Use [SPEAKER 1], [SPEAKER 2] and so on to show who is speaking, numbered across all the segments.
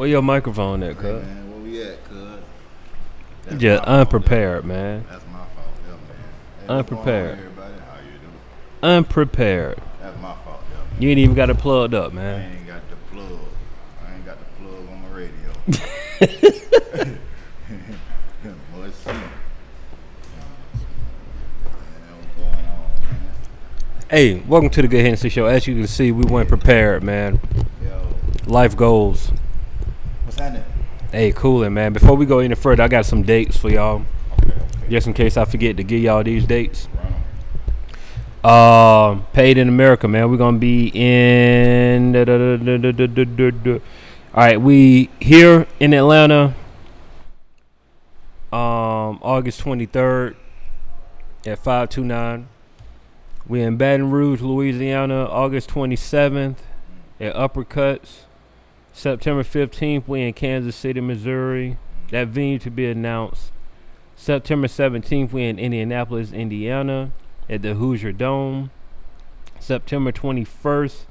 [SPEAKER 1] Where your microphone at,
[SPEAKER 2] Hey
[SPEAKER 1] cuz?
[SPEAKER 2] man, where we at, cuz?
[SPEAKER 1] Just unprepared, man.
[SPEAKER 2] That's my fault, yeah, man. Hey,
[SPEAKER 1] Unprepared.
[SPEAKER 2] What's going on, everybody? How you doing?
[SPEAKER 1] Unprepared.
[SPEAKER 2] That's my fault, yeah, man.
[SPEAKER 1] You ain't even got it plugged up,
[SPEAKER 2] I
[SPEAKER 1] man.
[SPEAKER 2] ain't got the plug. I ain't got the plug on my radio. Let's see. What's going on, man?
[SPEAKER 1] Hey, welcome to the Good Hennessy Show. As you can see, we weren't prepared, man.
[SPEAKER 2] Yo,
[SPEAKER 1] Life goals.
[SPEAKER 2] what's happening?
[SPEAKER 1] Hey, coolin', man. Before we go any further, I got some dates for y'all.
[SPEAKER 2] Okay.
[SPEAKER 1] Just in case I forget to give y'all these dates.
[SPEAKER 2] Run 'em.
[SPEAKER 1] Paid in America, man. We're gonna be in. All right, we here in Atlanta. August 23rd at 529. We in Baton Rouge, Louisiana, August 27th at Uppercuts. September 15th, we in Kansas City, Missouri. That venue to be announced. September 17th, we in Indianapolis, Indiana at the Hoosier Dome. September 21st,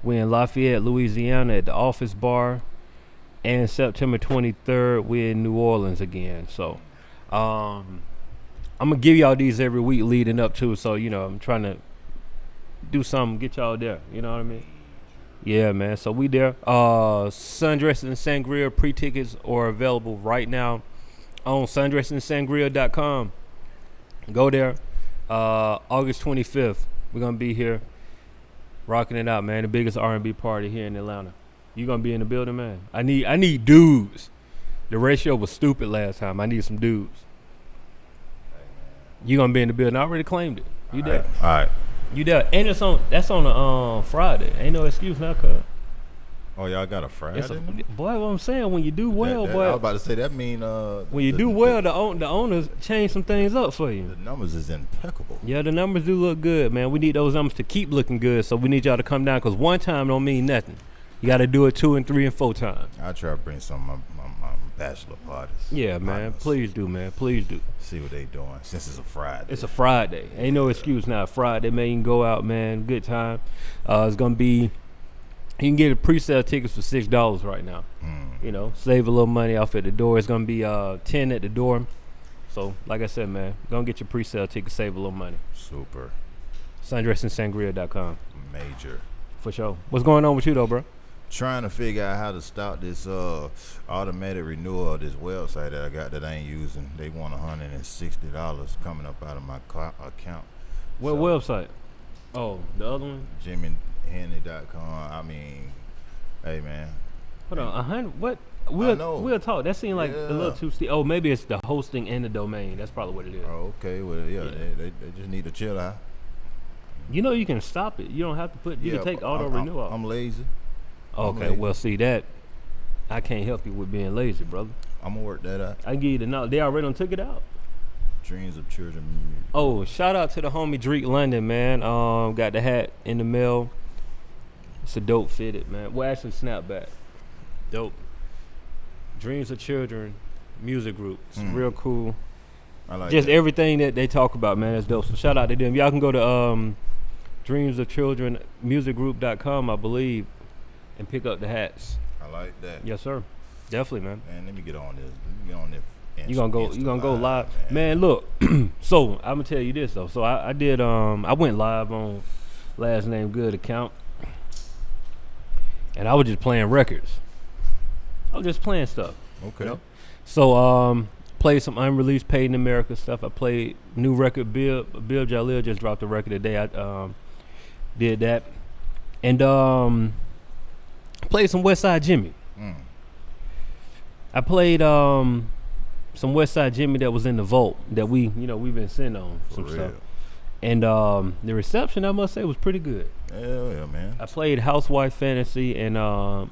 [SPEAKER 1] we in Lafayette, Louisiana at the Office Bar. And September 23rd, we in New Orleans again. So, I'm going to give y'all these every week leading up to. So, I'm trying to do something, get y'all there. You know what I mean? Yeah, man. So, we there. Sundress and Sangria pre-tickets are available right now on sundressandsangria.com. Go there. August 25th, we're going to be here rocking it out, man. The biggest R&B party here in Atlanta. You going to be in the building, man? I need dudes. The ratio was stupid last time. I need some dudes. You going to be in the building. I already claimed it. You there.
[SPEAKER 2] All right.
[SPEAKER 1] You there. And that's on a Friday. Ain't no excuse now, cuz.
[SPEAKER 2] Oh, y'all got a Friday?
[SPEAKER 1] Boy, what I'm saying, when you do well, boy.
[SPEAKER 2] I was about to say, that mean...
[SPEAKER 1] when you do well, the owners change some things up for you.
[SPEAKER 2] The numbers is impeccable.
[SPEAKER 1] Yeah, the numbers do look good, man. We need those numbers to keep looking good, so we need y'all to come down, because one time don't mean nothing. You got to do it 2 and 3 and 4 times.
[SPEAKER 2] I'll try to bring some of my bachelor parties.
[SPEAKER 1] Yeah, man. Please do, man. Please do.
[SPEAKER 2] See what they doing, since it's a Friday.
[SPEAKER 1] It's a Friday. Ain't no excuse now. Friday, man. You can go out, man. Good time. It's going to be... You can get a pre-sale tickets for $6 right now. Save a little money off at the door. It's going to be $10 at the door. So, like I said, man, go get your pre-sale tickets, save a little money.
[SPEAKER 2] Super.
[SPEAKER 1] Sundressandsangria.com.
[SPEAKER 2] Major.
[SPEAKER 1] For sure. What's going on with you, though, bro?
[SPEAKER 2] Trying to figure out how to start this automatic renewal of this website that I got that I ain't using. They want $160 coming up out of my account.
[SPEAKER 1] What website? Oh, the other one?
[SPEAKER 2] JimmyHenry.com. I mean, hey, man.
[SPEAKER 1] Hold on, 100? What?
[SPEAKER 2] know.
[SPEAKER 1] We'll talk. That seemed like a little too steep. Oh, maybe it's the hosting and the domain. That's probably what it is.
[SPEAKER 2] Oh, okay. Well, yeah. They just need to chill out.
[SPEAKER 1] You can stop it. You don't have to put. You can take auto renew off.
[SPEAKER 2] I'm lazy.
[SPEAKER 1] Okay, well, see that. I can't help you with being lazy, brother.
[SPEAKER 2] I'm gonna work that out.
[SPEAKER 1] I give you the knowledge. They already done took it out.
[SPEAKER 2] Dreams of children.
[SPEAKER 1] Oh, shout out to the homie Drake London, man. Got the hat in the mail. It's a dope fitted, man. Well, actually, snapback. Dope. Dreams of Children music group. It's real cool.
[SPEAKER 2] I like
[SPEAKER 1] just
[SPEAKER 2] that.
[SPEAKER 1] everything that they talk about, man. That's dope. So shout out to them. Y'all can go to dreamsofchildrenmusicgroup.com, I believe, and pick up the hats.
[SPEAKER 2] I like that.
[SPEAKER 1] Yes, sir. Definitely, man.
[SPEAKER 2] Man, let me get on this. Let me get on this.
[SPEAKER 1] You gonna go live, man. Look, so I'm gonna tell you this though. So I did I went live on Last Name Good account, and I was just playing records. I was just playing stuff.
[SPEAKER 2] Okay.
[SPEAKER 1] So played some unreleased Paid in America stuff. I played new record. Bill Jalil just dropped a record today. I did that, and played some Westside Jimmy. I played some Westside Jimmy that was in the vault that we've been sitting on some stuff. And the reception, I must say, was pretty good.
[SPEAKER 2] Hell yeah, man.
[SPEAKER 1] I played Housewife Fantasy, and I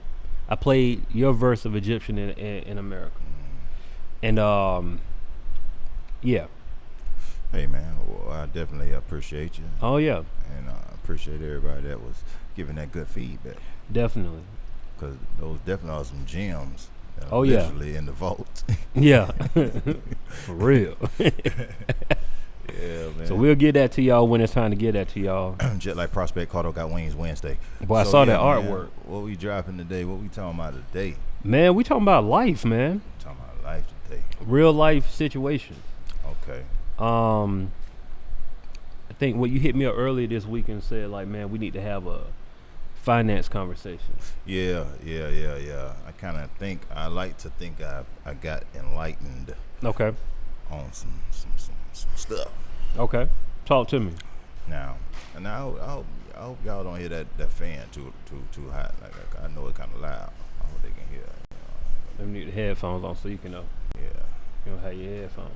[SPEAKER 1] played your verse of Egyptian in America. And yeah.
[SPEAKER 2] Hey, man, well, I definitely appreciate you.
[SPEAKER 1] Oh, yeah.
[SPEAKER 2] And I appreciate everybody that was giving that good feedback.
[SPEAKER 1] Definitely.
[SPEAKER 2] Because those definitely are some gems.
[SPEAKER 1] Oh, yeah.
[SPEAKER 2] Literally in the vault.
[SPEAKER 1] Yeah. For real.
[SPEAKER 2] Yeah, man.
[SPEAKER 1] So we'll get that to y'all when it's time to get that to y'all.
[SPEAKER 2] Just like Prospect Carter got wings Wednesday.
[SPEAKER 1] Boy, I saw that artwork.
[SPEAKER 2] Man, what we dropping today? What we talking about today?
[SPEAKER 1] Man, we talking about life, man.
[SPEAKER 2] Talking about life today.
[SPEAKER 1] Real life situations.
[SPEAKER 2] Okay.
[SPEAKER 1] I think what you hit me up earlier this week and said, like, man, we need to have a finance conversation.
[SPEAKER 2] Yeah. I like to think I got enlightened
[SPEAKER 1] Okay.
[SPEAKER 2] on some stuff.
[SPEAKER 1] Okay. Talk to me.
[SPEAKER 2] Now, and I hope y'all don't hear that fan too hot. Like I know it's kind of loud. I hope they can hear it.
[SPEAKER 1] Let me need the headphones on so you can know.
[SPEAKER 2] Yeah.
[SPEAKER 1] You don't have your headphones.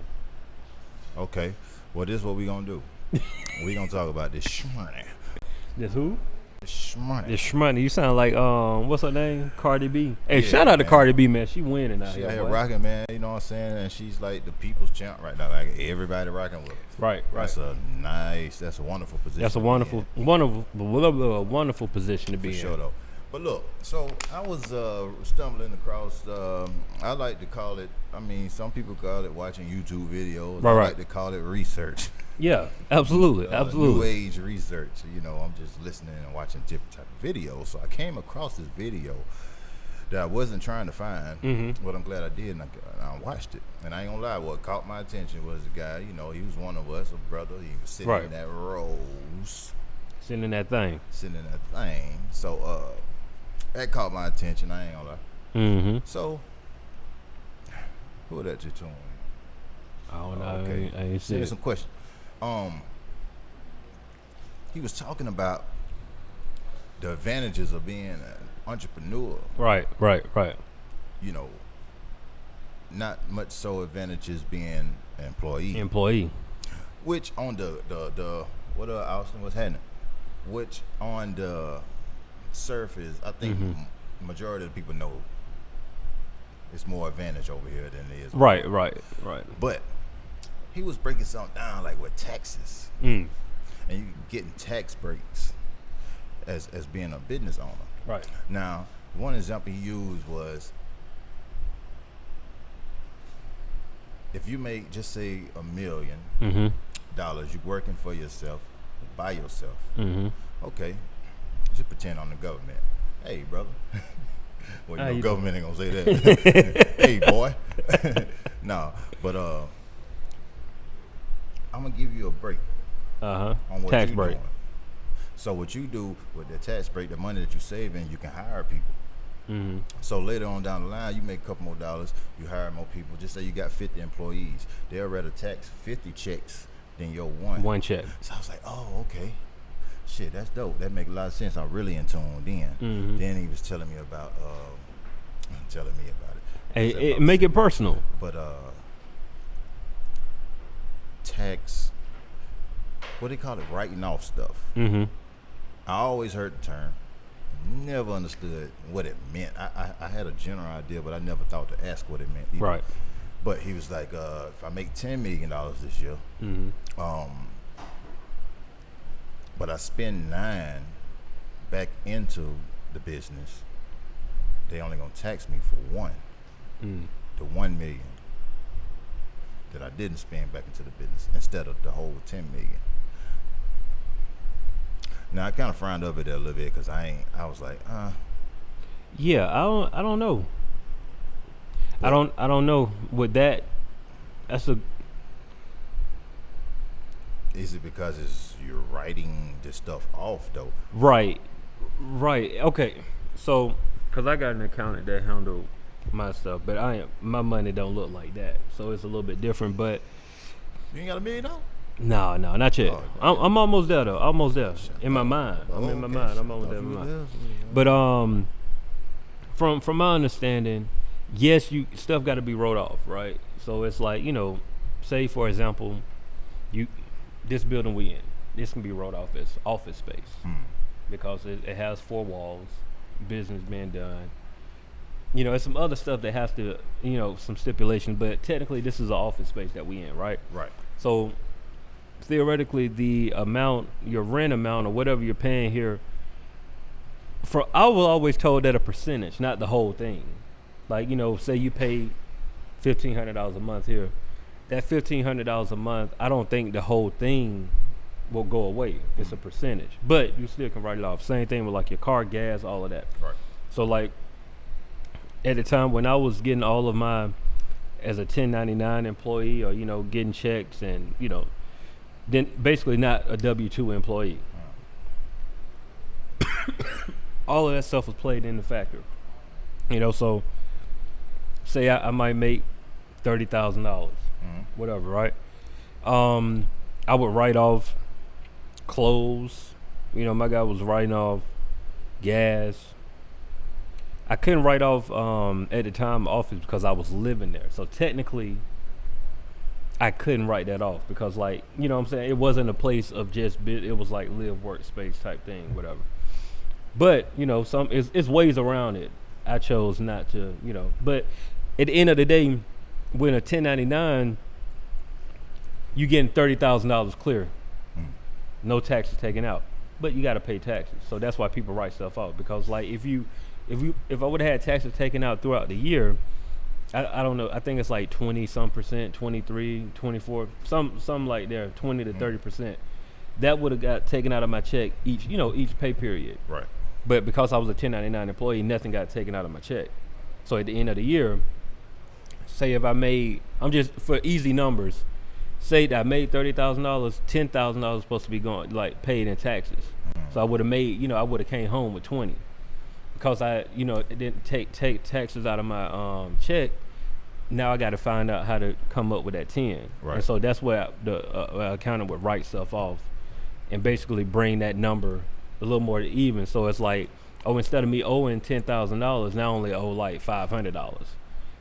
[SPEAKER 2] Okay. Well, this is what we gonna do. We gonna talk about this shmoney.
[SPEAKER 1] This who?
[SPEAKER 2] This shmoney.
[SPEAKER 1] This Shmoney. You sound like what's her name? Cardi B. Hey,
[SPEAKER 2] Yeah,
[SPEAKER 1] shout out to
[SPEAKER 2] man.
[SPEAKER 1] Cardi B, man. She winning out
[SPEAKER 2] She
[SPEAKER 1] here.
[SPEAKER 2] out here
[SPEAKER 1] boy.
[SPEAKER 2] rocking, man. You know what I'm saying? And she's like the people's champ right now. Like everybody rocking with her.
[SPEAKER 1] Right.
[SPEAKER 2] That's a wonderful position.
[SPEAKER 1] That's a
[SPEAKER 2] to be in.
[SPEAKER 1] wonderful position to be
[SPEAKER 2] For
[SPEAKER 1] in.
[SPEAKER 2] sure, though. But look, so I was stumbling across, I like to call it, some people call it watching YouTube videos. I
[SPEAKER 1] Right.
[SPEAKER 2] like to call it research.
[SPEAKER 1] Yeah, absolutely,
[SPEAKER 2] New
[SPEAKER 1] absolutely.
[SPEAKER 2] age research. You know, I'm just listening and watching different type of videos. So I came across this video that I wasn't trying to find,
[SPEAKER 1] Mm-hmm.
[SPEAKER 2] but I'm glad I did, and I watched it. And I ain't gonna lie, what caught my attention was the guy, you know, he was one of us, a brother. He was sitting
[SPEAKER 1] Right.
[SPEAKER 2] in that rose.
[SPEAKER 1] Sitting in that thing.
[SPEAKER 2] Sitting in that thing. So that caught my attention. I ain't gonna lie.
[SPEAKER 1] Mm-hmm.
[SPEAKER 2] So who that you tuned?
[SPEAKER 1] I don't know.
[SPEAKER 2] Okay.
[SPEAKER 1] I ain't see
[SPEAKER 2] Send me
[SPEAKER 1] it.
[SPEAKER 2] some questions. He was talking about the advantages of being an entrepreneur.
[SPEAKER 1] Right.
[SPEAKER 2] You know, not much so advantages being an employee.
[SPEAKER 1] Employee.
[SPEAKER 2] Which on the what Austin was happening? Which on the surface, I think majority of the people know it's more advantage over here than it is.
[SPEAKER 1] Right.
[SPEAKER 2] But he was breaking something down like with taxes,
[SPEAKER 1] Mm.
[SPEAKER 2] and you getting tax breaks as being a business owner.
[SPEAKER 1] Right.
[SPEAKER 2] Now, one example he used was if you make just say $1 million,
[SPEAKER 1] Mm-hmm.
[SPEAKER 2] you're working for yourself, by yourself.
[SPEAKER 1] Mm-hmm.
[SPEAKER 2] Okay, just pretend I'm the government. Hey, brother. Well,
[SPEAKER 1] How
[SPEAKER 2] you know,
[SPEAKER 1] you
[SPEAKER 2] government ain't gonna say that. Hey, boy. No, but I'm gonna give you a break
[SPEAKER 1] Uh-huh.
[SPEAKER 2] on what
[SPEAKER 1] Tax
[SPEAKER 2] you
[SPEAKER 1] break.
[SPEAKER 2] doing. So what you do with the tax break, the money that you saving, you can hire people.
[SPEAKER 1] Mm-hmm.
[SPEAKER 2] So later on down the line, you make a couple more dollars, you hire more people. Just say you got 50 employees. They'll rather tax 50 checks than your one.
[SPEAKER 1] One check.
[SPEAKER 2] So I was like, oh, okay. Shit, that's dope. That make a lot of sense. I'm really in tune then.
[SPEAKER 1] Mhm.
[SPEAKER 2] Then he was telling me about it.
[SPEAKER 1] Hey, make it personal.
[SPEAKER 2] But tax, what they call it, writing off stuff.
[SPEAKER 1] Mm-hmm.
[SPEAKER 2] I always heard the term, never understood what it meant. I had a general idea, but I never thought to ask what it meant either.
[SPEAKER 1] Right.
[SPEAKER 2] But he was like, if I make $10 million this year,
[SPEAKER 1] Mm-hmm.
[SPEAKER 2] but I spend 9 back into the business, they only gonna tax me for 1.
[SPEAKER 1] Mm.
[SPEAKER 2] The 1 million that I didn't spend back into the business instead of the whole 10 million. Now I kind of frowned over there a little bit because I was like,
[SPEAKER 1] Yeah, I don't know. I don't know with that. That's a
[SPEAKER 2] is it because you're writing this stuff off though?
[SPEAKER 1] right. Okay, so because I got an accountant that handle my stuff, but my money don't look like that, so it's a little bit different. But
[SPEAKER 2] You ain't got $1 million?
[SPEAKER 1] no, not yet.
[SPEAKER 2] Oh,
[SPEAKER 1] I'm almost there though. Almost there in my mind. I'm
[SPEAKER 2] Oh,
[SPEAKER 1] in my
[SPEAKER 2] okay.
[SPEAKER 1] mind. I'm
[SPEAKER 2] I
[SPEAKER 1] almost
[SPEAKER 2] thought
[SPEAKER 1] there in
[SPEAKER 2] you
[SPEAKER 1] my
[SPEAKER 2] was
[SPEAKER 1] mind.
[SPEAKER 2] there.
[SPEAKER 1] But from my understanding, yes, stuff got to be wrote off, right? So it's like, say for example, this building we in, this can be wrote off as office space because it has 4 walls, business being done. It's some other stuff that has to, some stipulation, but technically this is an office space that we in, right?
[SPEAKER 2] Right.
[SPEAKER 1] So theoretically, the amount, your rent amount or whatever you're paying here, I was always told that a percentage, not the whole thing. Like, say you pay $1,500 a month here. That $1,500 a month, I don't think the whole thing will go away. It's a percentage, but you still can write it off. Same thing with like your car, gas, all of that.
[SPEAKER 2] Right.
[SPEAKER 1] So like, at the time when I was getting all of my as a 1099 employee, or getting checks, and then basically not a W-2 employee. All of that stuff was played in the factor. So say I might make $30,000, whatever, right? I would write off clothes. My guy was writing off gas. I couldn't write off at the time office because I was living there. So technically, I couldn't write that off because, like, what I'm saying, it wasn't a place of just it was like live workspace type thing, whatever. But it's ways around it. I chose not to, But at the end of the day, when a 1099, you getting $30,000 clear, no taxes taken out, but you got to pay taxes. So that's why people write stuff out, because like if I would have had taxes taken out throughout the year, I don't know. I think it's like 20-some%, 23, 24, some like there, 20 to 30%. That would have got taken out of my check each pay period.
[SPEAKER 2] Right.
[SPEAKER 1] But because I was a 1099 employee, nothing got taken out of my check. So at the end of the year, say if I made, I'm just for easy numbers, say that I made $30,000, $10,000 supposed to be going like paid in taxes. So I would have made, I would have came home with 20, because I, it didn't take taxes out of my check. Now I got to find out how to come up with that 10.
[SPEAKER 2] Right.
[SPEAKER 1] And so that's where the accountant would write stuff off and basically bring that number a little more even. So it's like, instead of me owing $10,000, now I only owe like $500,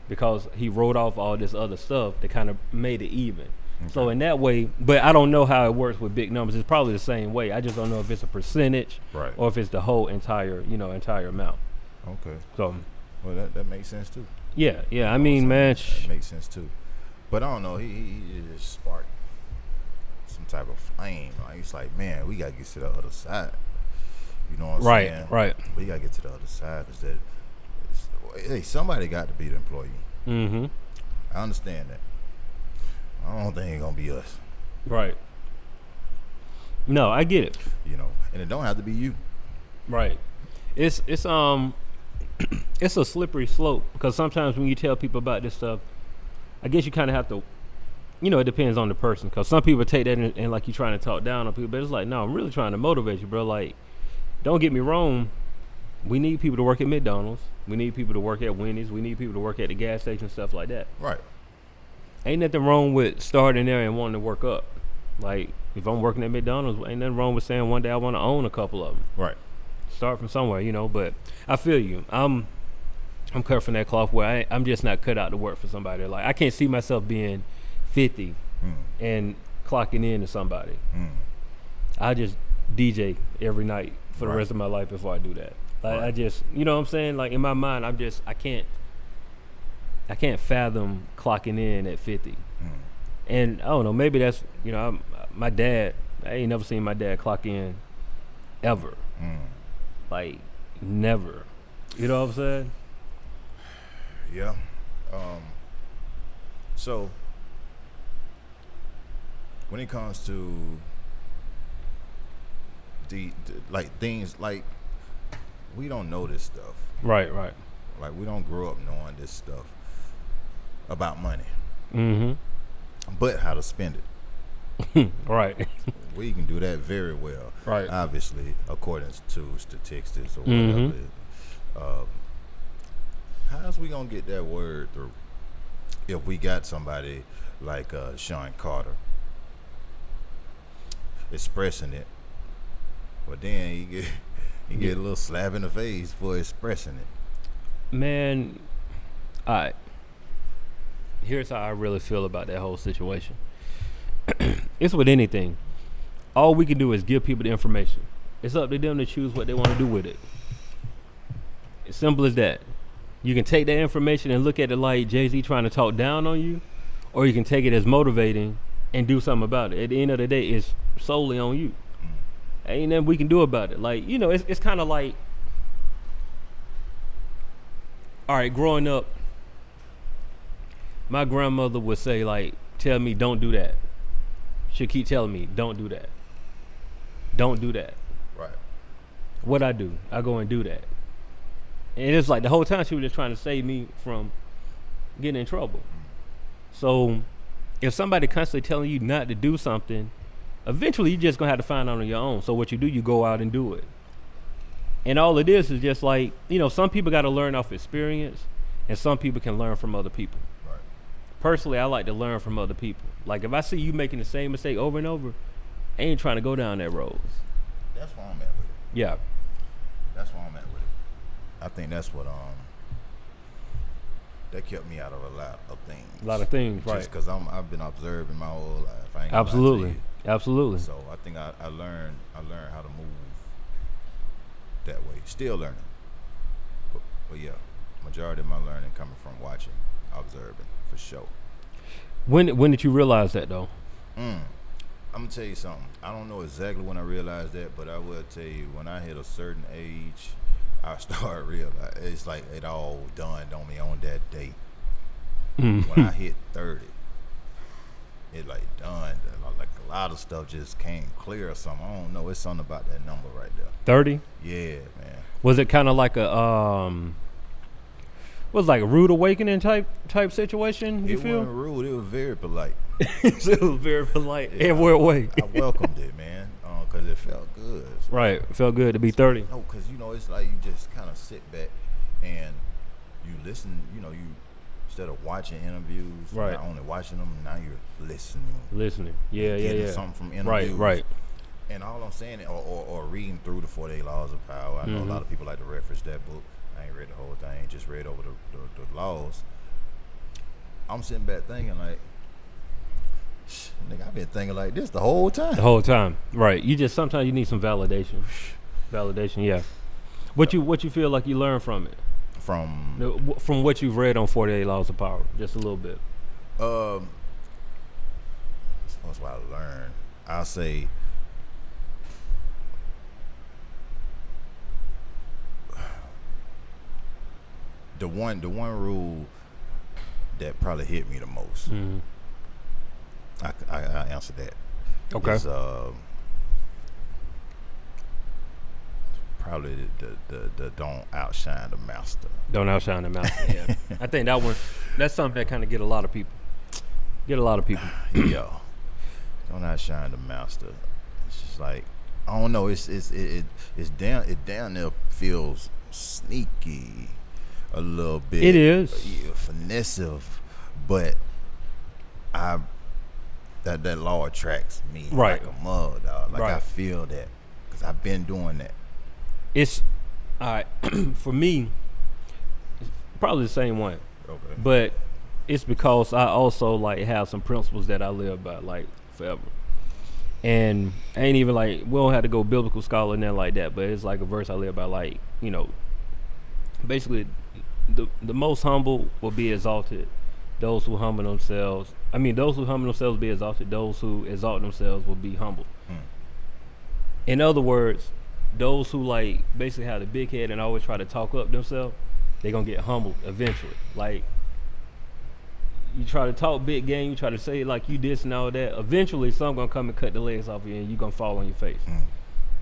[SPEAKER 1] because he wrote off all this other stuff that kind of made it even. Okay. So in that way, but I don't know how it works with big numbers. It's probably the same way. I just don't know if it's a percentage,
[SPEAKER 2] right,
[SPEAKER 1] or if it's the whole entire amount.
[SPEAKER 2] Okay.
[SPEAKER 1] So,
[SPEAKER 2] well, that makes sense too.
[SPEAKER 1] Yeah. I mean, man,
[SPEAKER 2] that makes sense too. But I don't know. He just sparked some type of flame. Like, it's like, man, we gotta get to the other side. You know what I'm saying? Right. We gotta get to the other side, because hey, somebody got to be the employee.
[SPEAKER 1] Mm-hmm.
[SPEAKER 2] I understand that. I don't think it's gonna be us.
[SPEAKER 1] Right. No, I get it.
[SPEAKER 2] And it don't have to be you.
[SPEAKER 1] Right. It's it's a slippery slope, because sometimes when you tell people about this stuff, I guess you kind of have to, it depends on the person, because some people take that and like you're trying to talk down on people, but it's like, no, I'm really trying to motivate you, bro. Like, don't get me wrong. We need people to work at McDonald's. We need people to work at Wendy's. We need people to work at the gas station, stuff like that.
[SPEAKER 2] Right.
[SPEAKER 1] Ain't nothing wrong with starting there and wanting to work up. Like, if I'm working at McDonald's, ain't nothing wrong with saying one day I want to own a couple of them.
[SPEAKER 2] Right.
[SPEAKER 1] Start from somewhere, but I feel you. I'm cut from that cloth where I'm just not cut out to work for somebody. Like, I can't see myself being 50 and clocking in to somebody. I just DJ every night for the rest of my life before I do that. Like, I just, what I'm saying? Like, in my mind, I can't fathom clocking in at 50. And I don't know, maybe that's, my dad, I ain't never seen my dad clock in ever. Like, never. You know what I'm saying?
[SPEAKER 2] Yeah. So when it comes to the like things like, we don't know this stuff.
[SPEAKER 1] Right.
[SPEAKER 2] Like, we don't grow up knowing this stuff about money.
[SPEAKER 1] Mm-hmm.
[SPEAKER 2] But how to spend it.
[SPEAKER 1] Right.
[SPEAKER 2] We can do that very well.
[SPEAKER 1] Right.
[SPEAKER 2] Obviously, according to statistics or whatever. How's we gonna get that word through if we got somebody like Sean Carter expressing it, but then you get a little slap in the face for expressing it?
[SPEAKER 1] Man, all right. Here's how I really feel about that whole situation. It's with anything. All we can do is give people the information. It's up to them to choose what they want to do with it. It's simple as that. You can take that information and look at it like Jay-Z trying to talk down on you, or you can take it as motivating and do something about it. At the end of the day, it's solely on you. Ain't nothing we can do about it. Like, it's kind of like, all right, growing up, my grandmother would say, like, tell me, don't do that. She'll keep telling me, don't do that. Don't do that.
[SPEAKER 2] Right.
[SPEAKER 1] What I do, I go and do that. And it's like the whole time she was just trying to save me from getting in trouble. So if somebody constantly telling you not to do something, eventually you're just gonna have to find out on your own. So what you do, you go out and do it. And all it is just like, some people got to learn off experience, and some people can learn from other people.
[SPEAKER 2] Right.
[SPEAKER 1] Personally, I like to learn from other people. Like if I see you making the same mistake over and over, I ain't trying to go down that road.
[SPEAKER 2] That's where I'm at with it.
[SPEAKER 1] Yeah.
[SPEAKER 2] That's where I'm at with it. I think that's what that kept me out of a lot of things.
[SPEAKER 1] A lot of things, right?
[SPEAKER 2] Just because I've been observing my whole life. I ain't gonna lie to
[SPEAKER 1] Absolutely.
[SPEAKER 2] you.
[SPEAKER 1] Absolutely.
[SPEAKER 2] So I think I learned how to move that way. Still learning, but yeah, majority of my learning coming from watching, observing, for sure.
[SPEAKER 1] When did you realize that though?
[SPEAKER 2] I'm gonna tell you something. I don't know exactly when I realized that, but I will tell you when I hit a certain age, I started realizing it's like it all dawned on me on that day. When I hit 30, it like dawned. Like a lot of stuff just came clear or something. I don't know. It's something about that number right there.
[SPEAKER 1] 30?
[SPEAKER 2] Yeah, man.
[SPEAKER 1] Was it kind of like a was like a rude awakening type situation? You feel?
[SPEAKER 2] It wasn't rude. It was very polite.
[SPEAKER 1] It was very polite.
[SPEAKER 2] Yeah,
[SPEAKER 1] Every way.
[SPEAKER 2] I welcomed it, man, because it felt good. So,
[SPEAKER 1] Right. It felt good to be 30.
[SPEAKER 2] no, because it's like you just kind of sit back and you listen. You instead of watching interviews,
[SPEAKER 1] Right.
[SPEAKER 2] not only watching them, now you're listening.
[SPEAKER 1] Yeah,
[SPEAKER 2] Getting something from interviews.
[SPEAKER 1] Right.
[SPEAKER 2] And all I'm saying, or reading through the 48 Laws of Power. I know a lot of people like to reference that book. I ain't read the whole thing, just read over the laws. I'm sitting back thinking like, nigga, I've been thinking like this the whole time.
[SPEAKER 1] The whole time. Right. Sometimes you need some validation. Validation, yeah. What you feel like you learned from it? From what you've read on 48 Laws of Power, just a little bit.
[SPEAKER 2] As far as what I learned, I'll say the one rule that probably hit me the most. I answered that.
[SPEAKER 1] Okay.
[SPEAKER 2] Is, probably the don't outshine the master.
[SPEAKER 1] Don't outshine the master. Yeah. I think that's something that kind of get a lot of people.
[SPEAKER 2] Yo, don't outshine the master. It's just like, I don't know. It's down. It down there feels sneaky, a little bit.
[SPEAKER 1] It is
[SPEAKER 2] finessive, but that law attracts me
[SPEAKER 1] right.
[SPEAKER 2] like a mud, dog. Like
[SPEAKER 1] right.
[SPEAKER 2] I feel that because I've been doing that.
[SPEAKER 1] It's all right for me. It's probably the same one.
[SPEAKER 2] Okay.
[SPEAKER 1] But it's because I also like have some principles that I live by like forever. And I ain't even like, we don't have to go biblical scholar and nothing like that, but it's like a verse I live by, like, basically the most humble will be exalted. Those who humble themselves will be exalted. Those who exalt themselves will be humbled. In other words, those who like basically have the big head and always try to talk up themselves, they're gonna get humbled eventually. Like, you try to talk big game, you try to say like you this and all that, eventually some gonna come and cut the legs off you and you gonna fall on your face.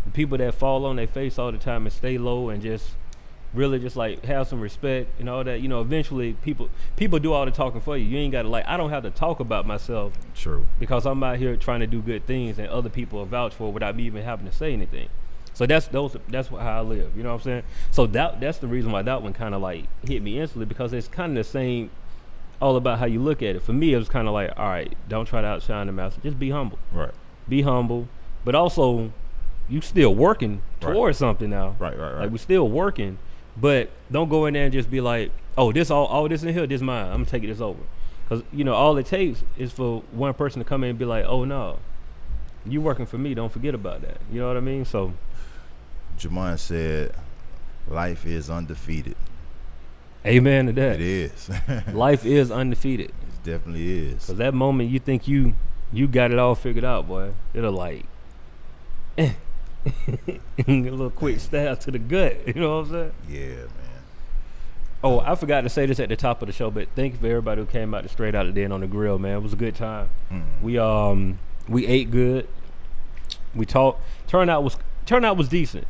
[SPEAKER 1] The people that fall on their face all the time and stay low and just really just like have some respect and all that, eventually people do all the talking for you. You ain't gotta I don't have to talk about myself.
[SPEAKER 2] True.
[SPEAKER 1] Because I'm out here trying to do good things and other people will vouch for it without me even having to say anything. So that's how I live, you know what I'm saying? So that's the reason why that one kind of like hit me instantly, because it's kind of the same, all about how you look at it. For me, it was kind of like, all right, don't try to outshine the master, just be humble.
[SPEAKER 2] Right.
[SPEAKER 1] Be humble, but also you still working towards something now.
[SPEAKER 2] Right.
[SPEAKER 1] Like, we're still working, but don't go in there and just be like, oh, this all this in here, this mine, I'm gonna take this over. Because all it takes is for one person to come in and be like, oh no, you working for me, don't forget about that. You know what I mean? So
[SPEAKER 2] Jamon said, life is undefeated.
[SPEAKER 1] Amen to that.
[SPEAKER 2] It is.
[SPEAKER 1] Life is undefeated.
[SPEAKER 2] It definitely is.
[SPEAKER 1] Because that moment you think you got it all figured out, boy, it'll like a little quick stab to the gut. You know what I'm saying?
[SPEAKER 2] Yeah, man.
[SPEAKER 1] Oh, I forgot to say this at the top of the show, but thank you for everybody who came out to Straight Out of Den on the grill, man. It was a good time. We ate good. We talked. Turnout was decent.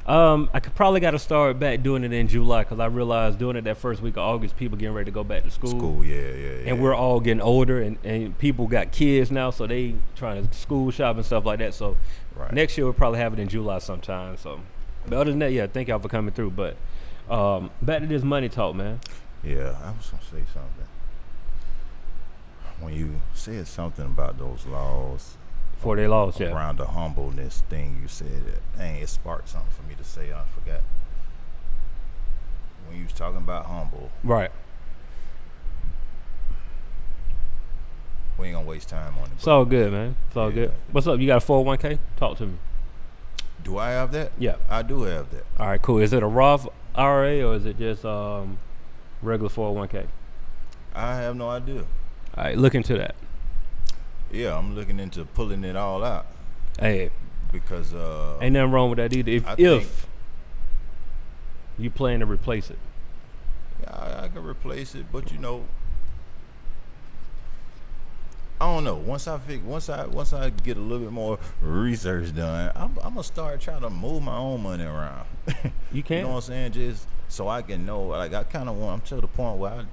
[SPEAKER 1] I could probably got to start back doing it in July because I realized doing it that first week of August, people getting ready to go back to school.
[SPEAKER 2] Yeah.
[SPEAKER 1] And we're all getting older, and people got kids now, so they trying to school shop and stuff like that. So next year we'll probably have it in July sometime. So, but other than that, yeah, thank y'all for coming through. But back to this money talk, man.
[SPEAKER 2] Yeah, I was gonna say something. When you said something about those laws.
[SPEAKER 1] 4-day laws, yeah.
[SPEAKER 2] Around the humbleness thing you said, dang, it sparked something for me to say. I forgot. When you was talking about humble.
[SPEAKER 1] Right.
[SPEAKER 2] We ain't gonna waste time on it.
[SPEAKER 1] It's all good, man. It's all good. What's up? You got a 401k? Talk to me.
[SPEAKER 2] Do I have that?
[SPEAKER 1] Yeah.
[SPEAKER 2] I do have that.
[SPEAKER 1] All right, cool. Is it a Roth IRA or is it just regular 401k?
[SPEAKER 2] I have no idea.
[SPEAKER 1] All right, look into that.
[SPEAKER 2] Yeah, I'm looking into pulling it all out.
[SPEAKER 1] Hey,
[SPEAKER 2] because
[SPEAKER 1] ain't nothing wrong with that either. If you plan to replace it,
[SPEAKER 2] yeah, I can replace it. But I don't know. Once I get a little bit more research done, I'm gonna start trying to move my own money around.
[SPEAKER 1] You can.
[SPEAKER 2] You know what I'm saying? Just so I can know. Like I kind of want. I'm to the point where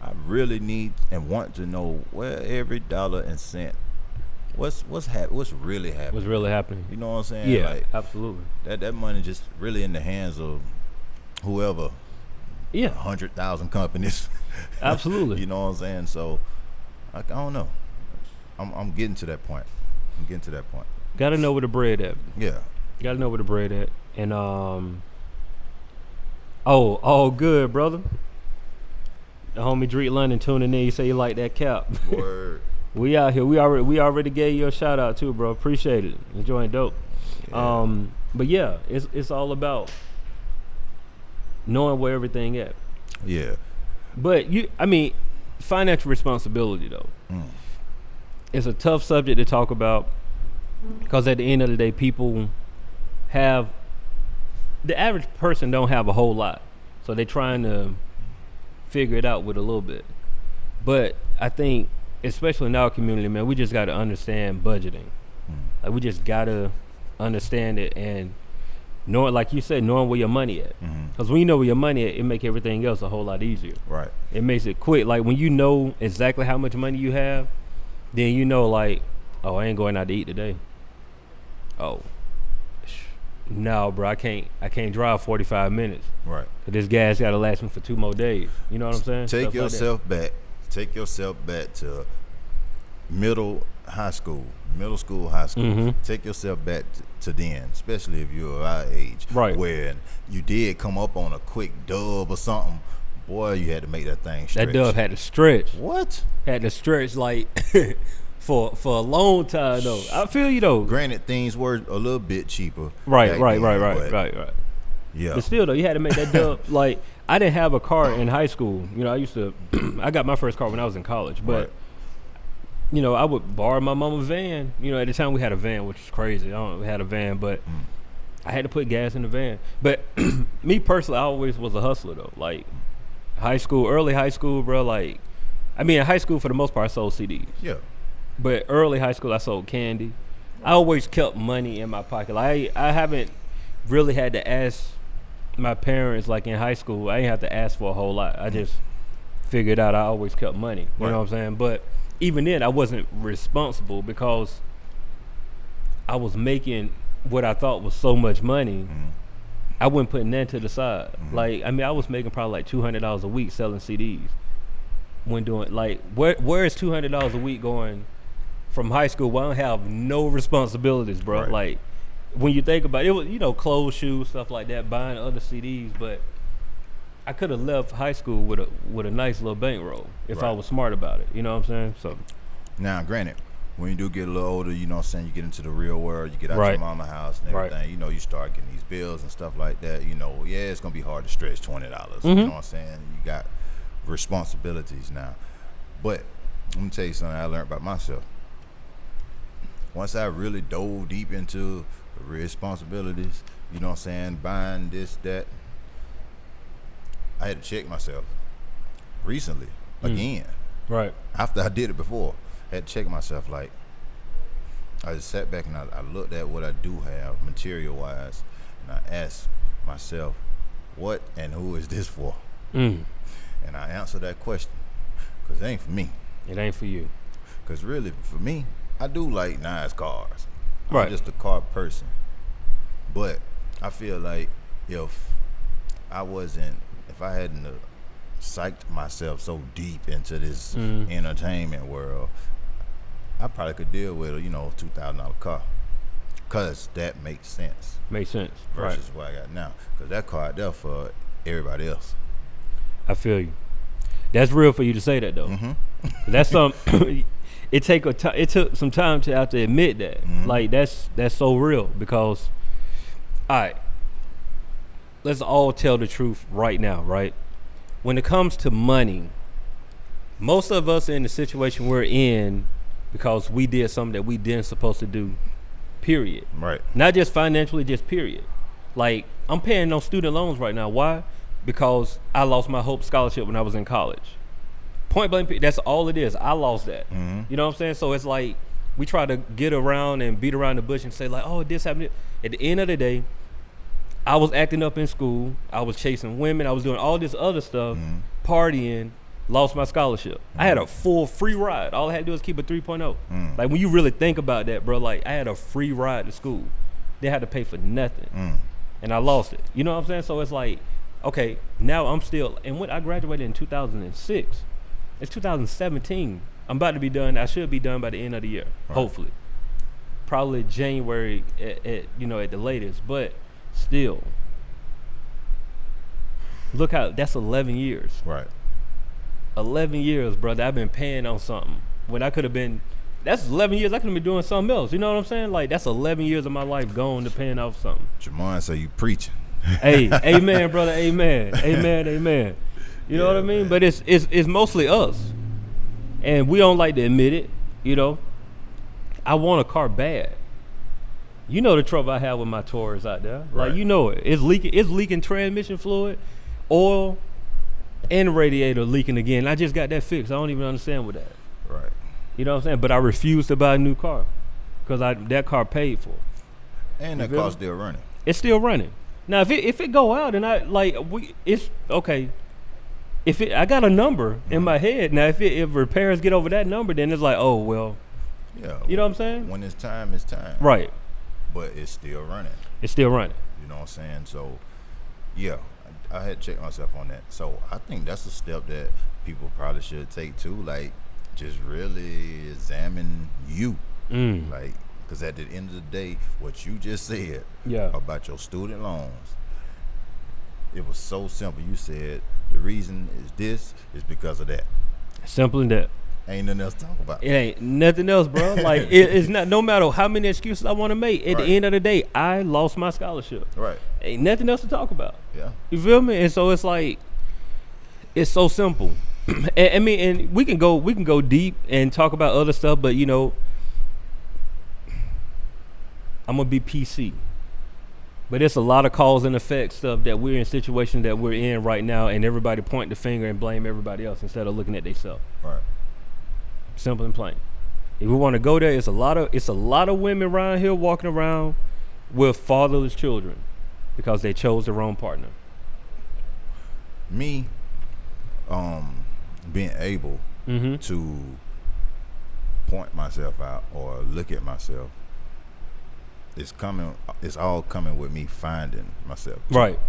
[SPEAKER 2] I really need and want to know where every dollar and cent, what's really happening.
[SPEAKER 1] What's really happening?
[SPEAKER 2] You know what I'm saying?
[SPEAKER 1] Yeah,
[SPEAKER 2] like,
[SPEAKER 1] absolutely.
[SPEAKER 2] That money just really in the hands of whoever.
[SPEAKER 1] Yeah.
[SPEAKER 2] 100,000 companies.
[SPEAKER 1] Absolutely.
[SPEAKER 2] You know what I'm saying? So I don't know. I'm getting to that point.
[SPEAKER 1] Got to know where the bread at.
[SPEAKER 2] Yeah.
[SPEAKER 1] Got to know where the bread at. And all good, brother. The homie Dreet London tuning in. You say you like that cap.
[SPEAKER 2] Word.
[SPEAKER 1] We out here. We already gave you a shout out too, bro. Appreciate it. Enjoying dope.
[SPEAKER 2] Yeah.
[SPEAKER 1] But yeah, it's all about knowing where everything at.
[SPEAKER 2] Yeah.
[SPEAKER 1] But financial responsibility though. It's a tough subject to talk about because at the end of the day, the average person don't have a whole lot, so they're trying to figure it out with a little bit. But I think, especially in our community, man, we just got to understand budgeting. Like we just got to understand it and knowing, like you said, knowing where your money at. Because when you know where your money at, it make everything else a whole lot easier.
[SPEAKER 2] Right.
[SPEAKER 1] It makes it quick. Like when you know exactly how much money you have, then you know, like, oh, I ain't going out to eat today. Oh, no, bro, I can't drive 45 minutes.
[SPEAKER 2] Right.
[SPEAKER 1] This gas got to last me for 2 more days. You know what I'm saying?
[SPEAKER 2] Take yourself back to middle school, high school. Take yourself back to then, especially if you're our age.
[SPEAKER 1] Right.
[SPEAKER 2] Where you did come up on a quick dub or something, boy, you had to make that thing stretch.
[SPEAKER 1] That dub had to stretch.
[SPEAKER 2] What?
[SPEAKER 1] Had to stretch like for a long time though. I feel you though.
[SPEAKER 2] Granted, things were a little bit cheaper.
[SPEAKER 1] Right.
[SPEAKER 2] Yeah.
[SPEAKER 1] But still though, you had to make that dub. Like I didn't have a car in high school. I used to. I got my first car when I was in college, but. Right. I would borrow my mama's van. At the time we had a van, which is crazy. We had a van, but I had to put gas in the van. But me personally, I always was a hustler though. Like early high school, bro. Like, in high school for the most part, I sold CDs.
[SPEAKER 2] Yeah.
[SPEAKER 1] But early high school, I sold candy. I always kept money in my pocket. Like I haven't really had to ask my parents. Like in high school, I didn't have to ask for a whole lot. I just figured out I always kept money. You know what I'm saying? But even then, I wasn't responsible because I was making what I thought was so much money. I wasn't putting that to the side. Like, I was making probably like $200 a week selling CDs. When doing, like, where is $200 a week going from high school where I don't have no responsibilities, bro?
[SPEAKER 2] Right.
[SPEAKER 1] Like, when you think about it, it was, clothes, shoes, stuff like that, buying other CDs, but I could have left high school with a nice little bankroll if I was smart about it. You know what I'm saying? So
[SPEAKER 2] now, granted, when you do get a little older, you know what I'm saying, you get into the real world, you get out your mama's house and everything, you start getting these bills and stuff like that, it's going to be hard to stretch $20. You know what I'm saying? You got responsibilities now. But let me tell you something I learned about myself. Once I really dove deep into responsibilities, you know what I'm saying, buying this, that, I had to check myself recently again.
[SPEAKER 1] Right.
[SPEAKER 2] After I did it before, I had to check myself. Like, I just sat back and I looked at what I do have material wise, and I ask myself, what and who is this for?
[SPEAKER 1] Mm.
[SPEAKER 2] And I answer that question, because it ain't for me.
[SPEAKER 1] It ain't for you.
[SPEAKER 2] Because really, for me, I do like nice cars.
[SPEAKER 1] Right.
[SPEAKER 2] I'm just a car person. But I feel like if I hadn't psyched myself so deep into this entertainment world, I probably could deal with a $2,000 car, cause that makes sense.
[SPEAKER 1] Makes sense.
[SPEAKER 2] Versus what I got now, cause that car out there for everybody else.
[SPEAKER 1] I feel you. That's real for you to say that though.
[SPEAKER 2] Mm-hmm.
[SPEAKER 1] That's some. It took some time to have to admit that.
[SPEAKER 2] Mm-hmm.
[SPEAKER 1] Like that's so real because, all right, let's all tell the truth right now, right? When it comes to money, most of us are in the situation we're in because we did something that we didn't supposed to do, period.
[SPEAKER 2] Right.
[SPEAKER 1] Not just financially, just period. Like, I'm paying on student loans right now. Why? Because I lost my Hope Scholarship when I was in college. Point blank, that's all it is. I lost that.
[SPEAKER 2] Mm-hmm.
[SPEAKER 1] You know what I'm saying? So it's like we try to get around and beat around the bush and say like, oh, this happened. At the end of the day, I was acting up in school. I was chasing women. I was doing all this other stuff, partying, lost my scholarship. I had a full free ride. All I had to do was keep a 3.0. Like when you really think about that, bro, like I had a free ride to school. They had to pay for nothing. And I lost it. You know what I'm saying? So it's like, okay, now I'm still, and when I graduated in 2006, it's 2017. I'm about to be done. I should be done by the end of the year, hopefully. Probably January at the latest, but still. Look how, that's 11 years.
[SPEAKER 2] Right.
[SPEAKER 1] 11 years, brother. I've been paying on something when I could have been. That's 11 years. I could have been doing something else. You know what I'm saying? Like that's 11 years of my life gone to paying off something.
[SPEAKER 2] Jamon say you preaching.
[SPEAKER 1] Hey, amen, brother. Amen. Amen. Amen. You know what I mean? Man. But it's mostly us, and we don't like to admit it. You know, I want a car bad. You know the trouble I have with my Taurus out there.
[SPEAKER 2] Right.
[SPEAKER 1] Like you know it. It's leaking transmission fluid, oil, and radiator leaking again. I just got that fixed. I don't even understand with that.
[SPEAKER 2] Right.
[SPEAKER 1] You know what I'm saying? But I refuse to buy a new car because that car paid for.
[SPEAKER 2] And that car's still running.
[SPEAKER 1] It's still running. Now if it go out and it's okay. I got a number in my head. Now if repairs get over that number, then it's like, oh well.
[SPEAKER 2] Yeah.
[SPEAKER 1] You know what I'm saying?
[SPEAKER 2] When it's time, it's time.
[SPEAKER 1] Right.
[SPEAKER 2] But it's still running.
[SPEAKER 1] It's still running.
[SPEAKER 2] You know what I'm saying? So yeah, I had to check myself on that. So I think that's a step that people probably should take too. Like just really examine you. Like, because at the end of the day, what you just said about your student loans, it was so simple. You said the reason is this is because of that.
[SPEAKER 1] Simple as that.
[SPEAKER 2] Ain't nothing else to talk about.
[SPEAKER 1] It ain't nothing else, bro. Like it's not. No matter how many excuses I want to make, at the end of the day, I lost my scholarship.
[SPEAKER 2] Right.
[SPEAKER 1] Ain't nothing else to talk about.
[SPEAKER 2] Yeah.
[SPEAKER 1] You feel me? And so it's like, it's so simple. and we can go deep and talk about other stuff, but you know, I'm gonna be PC. But it's a lot of cause and effect stuff that we're in situations that we're in right now, and everybody point the finger and blame everybody else instead of looking at themselves.
[SPEAKER 2] Right.
[SPEAKER 1] Simple and plain. If we want to go there, it's a lot of women around here walking around with fatherless children because they chose the wrong partner.
[SPEAKER 2] Me, being able to point myself out or look at myself, it's all coming with me finding myself.
[SPEAKER 1] Right.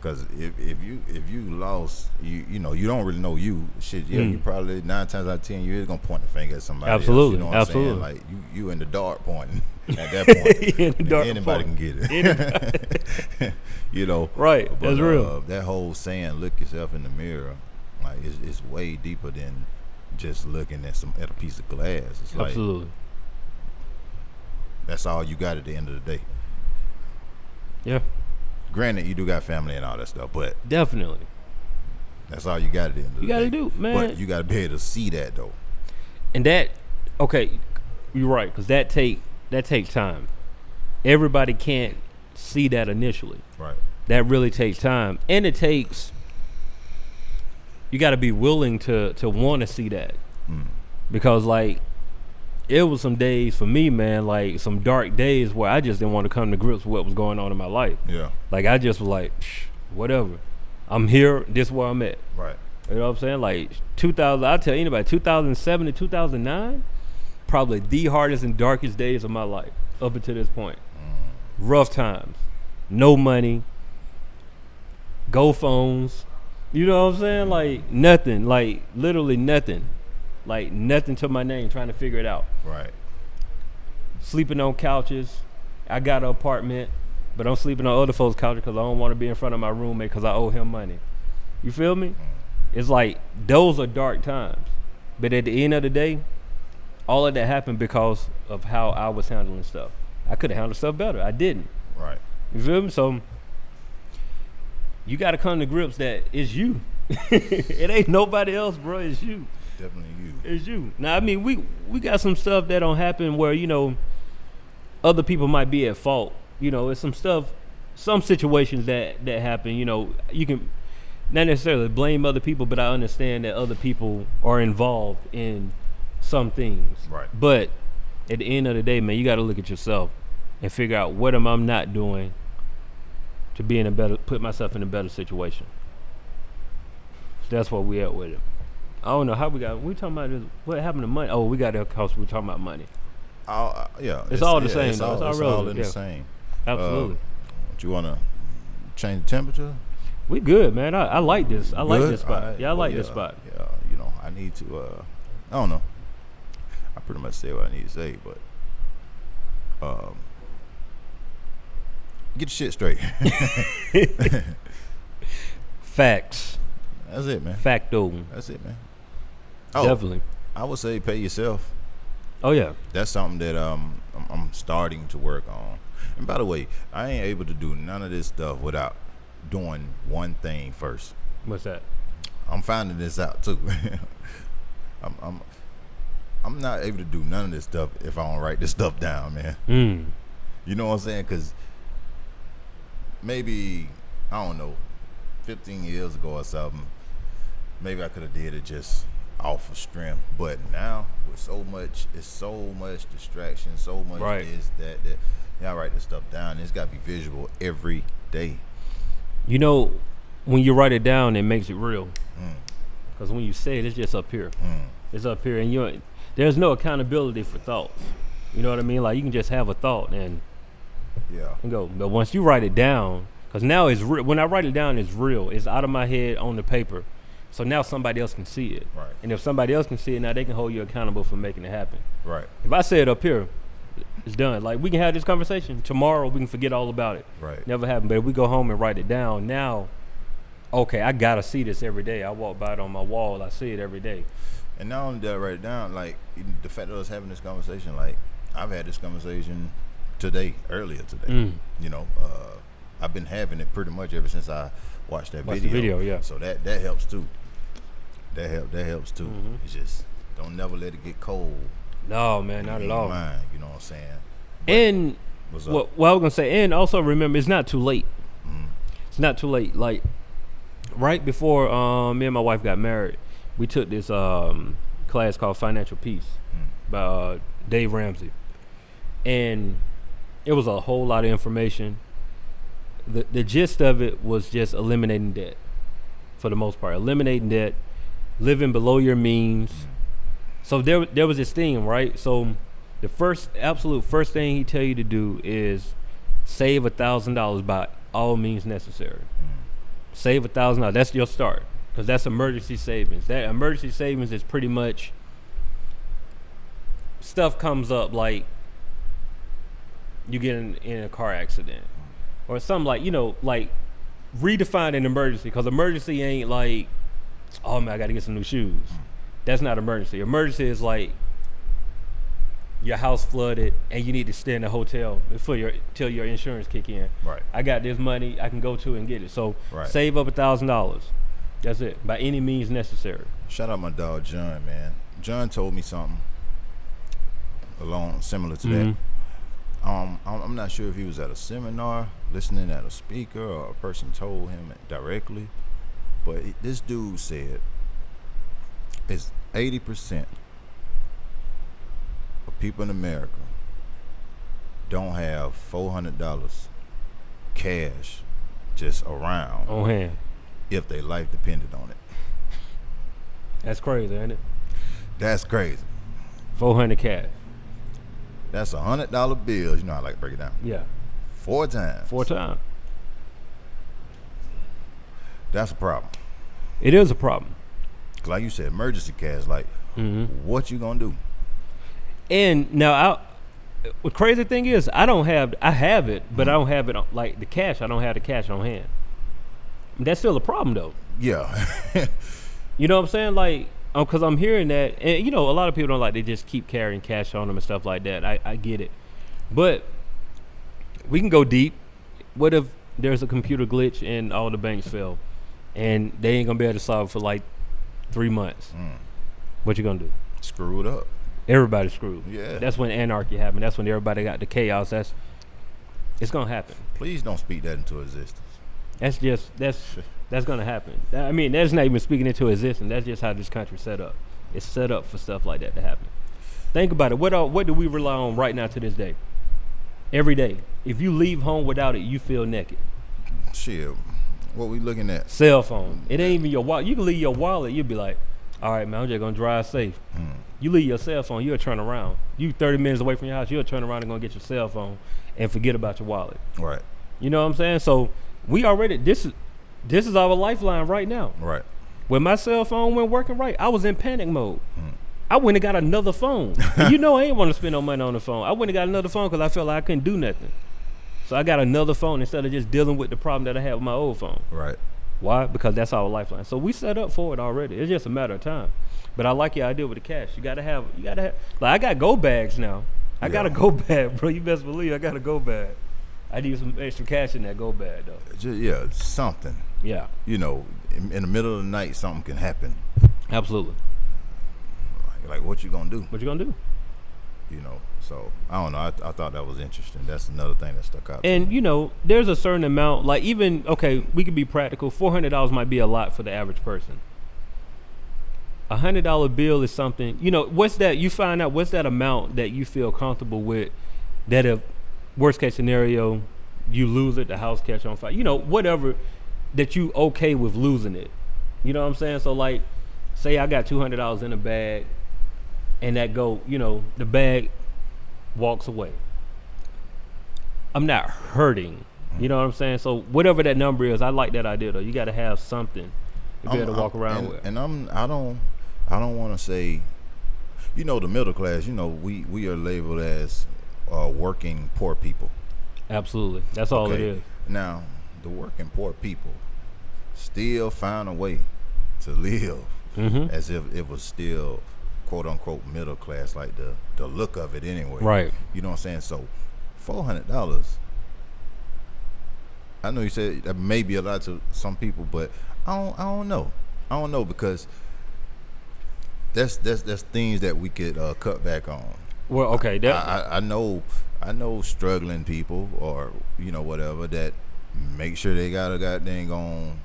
[SPEAKER 2] Because if you lost, you know, you don't really know you. Shit, yeah, you probably 9 times out of 10 you're gonna point the finger at somebody
[SPEAKER 1] Absolutely.
[SPEAKER 2] else. You know what
[SPEAKER 1] Absolutely.
[SPEAKER 2] I'm saying? Like you in the dark pointing at that point.
[SPEAKER 1] In the dark
[SPEAKER 2] anybody
[SPEAKER 1] point.
[SPEAKER 2] can get it. You know.
[SPEAKER 1] Right.
[SPEAKER 2] But,
[SPEAKER 1] That's real.
[SPEAKER 2] That whole saying, look yourself in the mirror, like it's way deeper than just looking at a piece of glass. It's like
[SPEAKER 1] Absolutely.
[SPEAKER 2] that's all you got at the end of the day.
[SPEAKER 1] Yeah.
[SPEAKER 2] Granted, you do got family and all that stuff, but
[SPEAKER 1] Definitely.
[SPEAKER 2] that's all you got at the end of the day.
[SPEAKER 1] You gotta do, man.
[SPEAKER 2] But you gotta be able to see that though.
[SPEAKER 1] And that, okay, you're right, because that takes time. Everybody can't see that initially.
[SPEAKER 2] Right.
[SPEAKER 1] That really takes time, and it takes. You got to be willing to want to see that, because like, it was some days for me, man, like some dark days where I just didn't want to come to grips with what was going on in my life.
[SPEAKER 2] Yeah.
[SPEAKER 1] Like I just was like, whatever. I'm here. This is where I'm at.
[SPEAKER 2] Right.
[SPEAKER 1] You know what I'm saying? Like 2000, I'll tell anybody, 2007 to 2009, probably the hardest and darkest days of my life up until this point. Rough times. No money. Go phones. You know what I'm saying? Like nothing. Like literally nothing. Like nothing to my name, trying to figure it out.
[SPEAKER 2] Right.
[SPEAKER 1] Sleeping on couches. I got an apartment, but I'm sleeping on other folks' couches because I don't want to be in front of my roommate because I owe him money. You feel me? It's like those are dark times. But at the end of the day, all of that happened because of how I was handling stuff. I could have handled stuff better. I didn't.
[SPEAKER 2] Right.
[SPEAKER 1] You feel me? So you got to come to grips that it's you. It ain't nobody else, bro. It's you.
[SPEAKER 2] Definitely you.
[SPEAKER 1] It's you. Now, I mean, we got some stuff that don't happen where, you know, other people might be at fault. You know, it's some stuff, some situations that happen, you know, you can not necessarily blame other people, but I understand that other people are involved in some things.
[SPEAKER 2] Right.
[SPEAKER 1] But at the end of the day, man, you got to look at yourself and figure out what am I not doing to be in a better, put myself in a better situation. So that's where we at with it. I don't know how we talking about this, what happened to money. Oh, we got that because we're talking about money.
[SPEAKER 2] Yeah.
[SPEAKER 1] It's all the same,
[SPEAKER 2] It's
[SPEAKER 1] though.
[SPEAKER 2] all,
[SPEAKER 1] It's all
[SPEAKER 2] all in
[SPEAKER 1] relevant,
[SPEAKER 2] the same.
[SPEAKER 1] Absolutely.
[SPEAKER 2] Do you want to change the temperature?
[SPEAKER 1] We good, man. I like this. I like
[SPEAKER 2] Good?
[SPEAKER 1] this spot.
[SPEAKER 2] Alright.
[SPEAKER 1] Yeah, I like this spot.
[SPEAKER 2] Yeah, you know, I need to, I don't know. I pretty much say what I need to say, but get your shit straight.
[SPEAKER 1] Facts.
[SPEAKER 2] That's it, man.
[SPEAKER 1] Facto.
[SPEAKER 2] That's it, man.
[SPEAKER 1] Definitely.
[SPEAKER 2] I would say pay yourself.
[SPEAKER 1] Oh, yeah.
[SPEAKER 2] That's something that I'm starting to work on. And by the way, I ain't able to do none of this stuff without doing one thing first.
[SPEAKER 1] What's that?
[SPEAKER 2] I'm finding this out too. I'm not able to do none of this stuff if I don't write this stuff down, man. You know what I'm saying? Because maybe, I don't know, 15 years ago or something, maybe I could have did it just off of strength. But now with so much distraction, so much this, that, I write this stuff down. It's got to be visual every day.
[SPEAKER 1] You know, when you write it down, it makes it real. Because when you say it, it's just up here. It's up here, and there's no accountability for thoughts. You know what I mean? Like, you can just have a thought and go. But once you write it down, because now it's real. When I write it down, it's real. It's out of my head on the paper. So now somebody else can see it.
[SPEAKER 2] Right.
[SPEAKER 1] And if somebody else can see it, now they can hold you accountable for making it happen.
[SPEAKER 2] Right.
[SPEAKER 1] If I say it up here, it's done. Like, we can have this conversation tomorrow. We can forget all about it.
[SPEAKER 2] Right.
[SPEAKER 1] Never happened. But if we go home and write it down, now, okay, I gotta see this every day. I walk by it on my wall. I see it every day.
[SPEAKER 2] And not only did I write it down, like, even the fact that I was having this conversation, like, I've had this conversation earlier today. You know, I've been having it pretty much ever since I watched that video.
[SPEAKER 1] The video, yeah.
[SPEAKER 2] So that helps too. That helps too. It's just don't never let it get cold.
[SPEAKER 1] No, man, not at all.
[SPEAKER 2] Mind, you know what I'm saying? But
[SPEAKER 1] and
[SPEAKER 2] what's up?
[SPEAKER 1] What I was gonna say, and also remember, it's not too late. It's not too late. Like, right before me and my wife got married, we took this class called Financial Peace by Dave Ramsey, and it was a whole lot of information. The gist of it was just eliminating debt, for the most part. Eliminating debt, living below your means. So there was this thing, right? So the absolute first thing he tell you to do is save $1,000 by all means necessary. Save $1,000. That's your start, because that's emergency savings. That emergency savings is pretty much stuff comes up like you get in a car accident or something, like, you know, like redefine an emergency, because emergency ain't like, oh man, I gotta get some new shoes. That's not emergency. Emergency is like your house flooded and you need to stay in a hotel till your insurance kick in.
[SPEAKER 2] Right.
[SPEAKER 1] I got this money I can go to and get it. So
[SPEAKER 2] Right.
[SPEAKER 1] Save up $1,000. That's it, by any means necessary.
[SPEAKER 2] Shout out my dog John, man. John told me something similar to that. I'm not sure if he was at a seminar, listening at a speaker, or a person told him directly, but this dude said it's 80% of people in America don't have $400 cash just around
[SPEAKER 1] On hand.
[SPEAKER 2] if their life depended on it.
[SPEAKER 1] That's crazy, ain't it?
[SPEAKER 2] That's crazy.
[SPEAKER 1] 400 cash.
[SPEAKER 2] That's $100 bills. You know how I like to break it down.
[SPEAKER 1] Yeah.
[SPEAKER 2] 4 times.
[SPEAKER 1] 4 times.
[SPEAKER 2] That's a problem.
[SPEAKER 1] It is a problem.
[SPEAKER 2] Like you said, emergency cash. Like, what you gonna do?
[SPEAKER 1] And now, the crazy thing is, I have it, but I don't have it like the cash. I don't have the cash on hand. That's still a problem, though.
[SPEAKER 2] Yeah.
[SPEAKER 1] You know what I'm saying? Like, because I'm hearing that, and you know, a lot of people don't like, they just keep carrying cash on them and stuff like that. I get it, but we can go deep. What if there's a computer glitch and all the banks fail, and they ain't gonna be able to solve it for like 3 months? What you gonna do?
[SPEAKER 2] Screw it up.
[SPEAKER 1] Everybody's screwed.
[SPEAKER 2] Yeah.
[SPEAKER 1] That's when anarchy happened. That's when everybody got the chaos. It's gonna happen.
[SPEAKER 2] Please don't speak that into existence.
[SPEAKER 1] That's gonna happen. I mean, that's not even speaking into existence. That's just how this country's set up. It's set up for stuff like that to happen. Think about it. What do we rely on right now to this day? Every day. If you leave home without it, you feel naked.
[SPEAKER 2] Shit. What we looking at?
[SPEAKER 1] Cell phone. It ain't even your wallet. You can leave your wallet. You'll be like, all right, man, I'm just gonna drive safe. You leave your cell phone, you'll turn around. You 30 minutes away from your house, you'll turn around and go get your cell phone and forget about your wallet.
[SPEAKER 2] Right.
[SPEAKER 1] You know what I'm saying? So we already, this is our lifeline right now.
[SPEAKER 2] Right.
[SPEAKER 1] When my cell phone wasn't working right, I was in panic mode. I went and got another phone. And you know I ain't want to spend no money on the phone. I went and got another phone because I felt like I couldn't do nothing. So I got another phone instead of just dealing with the problem that I had with my old phone.
[SPEAKER 2] Right.
[SPEAKER 1] Why? Because that's our lifeline. So we set up for it already. It's just a matter of time. But I like your idea with the cash. You gotta have. Like, I got go bags now. I got a go bag, bro. You best believe I got a go bag. I need some extra cash in that go bag, though.
[SPEAKER 2] Just, something.
[SPEAKER 1] Yeah.
[SPEAKER 2] You know, in the middle of the night, something can happen.
[SPEAKER 1] Absolutely.
[SPEAKER 2] Like what you gonna do?
[SPEAKER 1] What you gonna do?
[SPEAKER 2] You know, so I don't know. I thought that was interesting. That's another thing that stuck out.
[SPEAKER 1] And you know, there's a certain amount. Like even we could be practical. $400 might be a lot for the average person. $100 bill is something. You know, what's that? You find out what's that amount that you feel comfortable with. That if worst case scenario, you lose it, the house catch on fire. You know, whatever that you okay with losing it. You know what I'm saying? So like, say I got $200 in a bag. And that the bag walks away. I'm not hurting. You know what I'm saying? So whatever that number is, I like that idea though. You got to have something to be able to walk around with.
[SPEAKER 2] And I don't want to say, you know, the middle class. You know, we are labeled as working poor people.
[SPEAKER 1] Absolutely, that's all it is.
[SPEAKER 2] Now, the working poor people still found a way to live as if it was still, quote unquote, middle class, like the look of it anyway.
[SPEAKER 1] Right.
[SPEAKER 2] You know what I'm saying? So $400, I know you said that may be a lot to some people, but I don't know. I don't know, because that's things that we could cut back on.
[SPEAKER 1] Well, okay.
[SPEAKER 2] I know struggling people, or you know, whatever, that make sure they got a goddamn on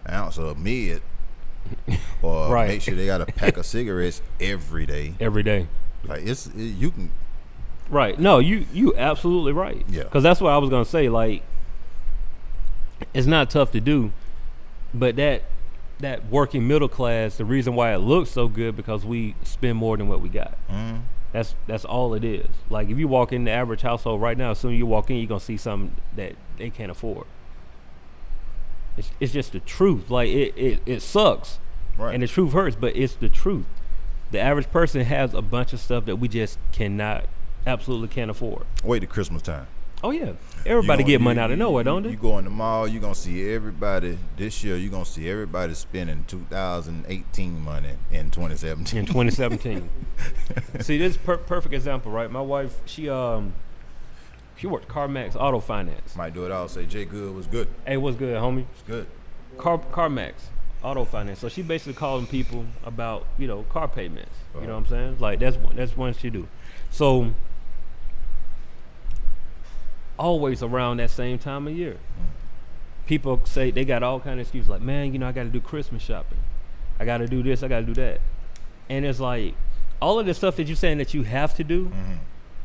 [SPEAKER 2] ounce of mid, or
[SPEAKER 1] right.
[SPEAKER 2] Make sure they got a pack of cigarettes every day.
[SPEAKER 1] Every day.
[SPEAKER 2] Like you can.
[SPEAKER 1] Right. No, you absolutely right.
[SPEAKER 2] Yeah.
[SPEAKER 1] Because that's what I was gonna say. Like, it's not tough to do, but that working middle class, the reason why it looks so good because we spend more than what we got. That's all it is. Like if you walk in the average household right now, as soon as you walk in, you're gonna see something that they can't afford. It's just the truth. Like it sucks,
[SPEAKER 2] right.
[SPEAKER 1] And the truth hurts, but it's the truth. The average person has a bunch of stuff that we just absolutely can't afford.
[SPEAKER 2] Wait till Christmas time.
[SPEAKER 1] Oh yeah, everybody get money out of nowhere, don't they?
[SPEAKER 2] You go in the mall, you're gonna see everybody this year. You're gonna see everybody spending 2018 money in 2017.
[SPEAKER 1] In 2017. See, this is perfect example, right? My wife, she worked CarMax Auto Finance.
[SPEAKER 2] Might do it all. Say Jay Good was good.
[SPEAKER 1] Hey, what's good, homie?
[SPEAKER 2] It's good.
[SPEAKER 1] CarMax Auto Finance. So she basically calling people about car payments. You know what I'm saying? Like that's one she do. So always around that same time of year, people say they got all kind of excuses. Like, man, I got to do Christmas shopping. I got to do this. I got to do that. And it's like, all of the stuff that you're saying that you have to do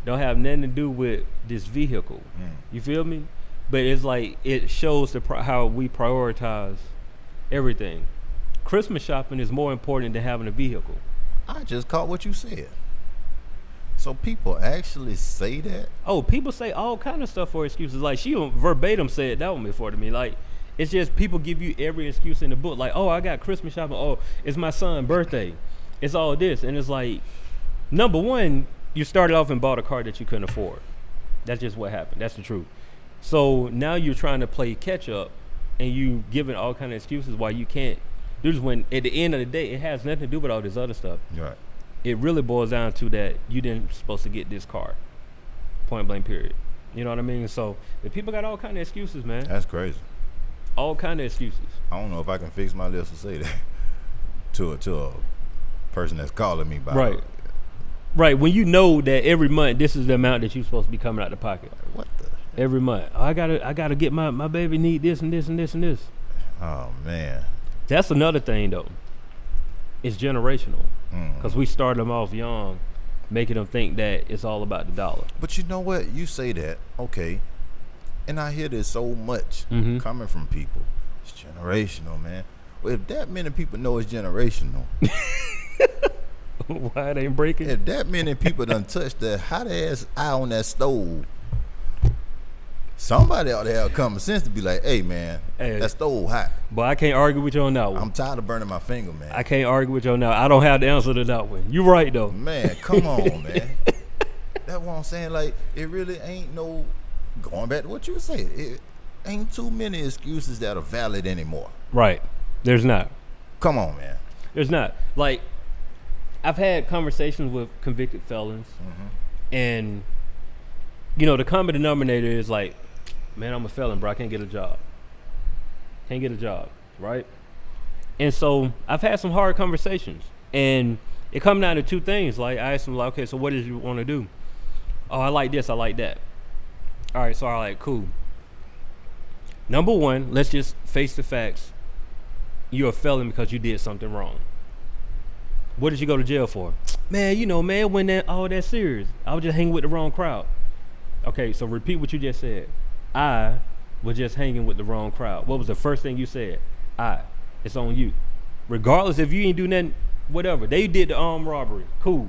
[SPEAKER 1] don't have nothing to do with this vehicle. You feel me? But it's like it shows how we prioritize everything. Christmas shopping is more important than having a vehicle.
[SPEAKER 2] I just caught what you said. So people actually say that?
[SPEAKER 1] Oh, people say all kind of stuff for excuses. Like she verbatim said that one before to me. Like it's just people give you every excuse in the book. Like, oh, I got Christmas shopping. Oh, it's my son's birthday. It's all this. And it's like, number one, you started off and bought a car that you couldn't afford. That's just what happened. That's the truth. So now you're trying to play catch up and you giving all kind of excuses why you can't do this, when at the end of the day, it has nothing to do with all this other stuff.
[SPEAKER 2] Right.
[SPEAKER 1] It really boils down to that you didn't supposed to get this car. Point blank period. You know what I mean? So the people got all kind of excuses, man.
[SPEAKER 2] That's crazy.
[SPEAKER 1] All kind of excuses.
[SPEAKER 2] I don't know if I can fix my lips to say that to a person that's calling me by
[SPEAKER 1] right. Right. When you know that every month this is the amount that you're supposed to be coming out the pocket.
[SPEAKER 2] What the?
[SPEAKER 1] Every month. Oh, I gotta get my baby need this and this and this and this.
[SPEAKER 2] Oh man.
[SPEAKER 1] That's another thing though. It's generational. Because we started them off young, making them think that it's all about the dollar.
[SPEAKER 2] But you know what? You say that, okay. And I hear this so much coming from people. It's generational, man. Well, if that many people know it's generational.
[SPEAKER 1] Why it ain't breaking?
[SPEAKER 2] If that many people done touched the hot ass eye on that stove, somebody ought to have common sense to be like, hey man, that stove hot.
[SPEAKER 1] But I can't argue with you on that one.
[SPEAKER 2] I'm tired of burning my finger, man.
[SPEAKER 1] I can't argue with you on that. I don't have the answer to that one. You right though.
[SPEAKER 2] Man, come on, man. That's what I'm saying. Like, it really ain't no, going back to what you said, it ain't too many excuses that are valid anymore.
[SPEAKER 1] Right. There's not.
[SPEAKER 2] Come on, man.
[SPEAKER 1] There's not. Like, I've had conversations with convicted felons, and you know, the common denominator is like, man, I'm a felon, bro. I can't get a job. Can't get a job, right? And so I've had some hard conversations, and it comes down to two things. Like, I asked them, like, okay, so what did you want to do? Oh, I like this, I like that. All right, so all right, cool. Number one, let's just face the facts. You're a felon because you did something wrong. What did you go to jail for? Man, you know, man, it wasn't all that serious. I was just hanging with the wrong crowd. Okay, so repeat what you just said. I was just hanging with the wrong crowd. What was the first thing you said? It's on you. Regardless if you ain't do nothing, whatever. They did the armed robbery. Cool.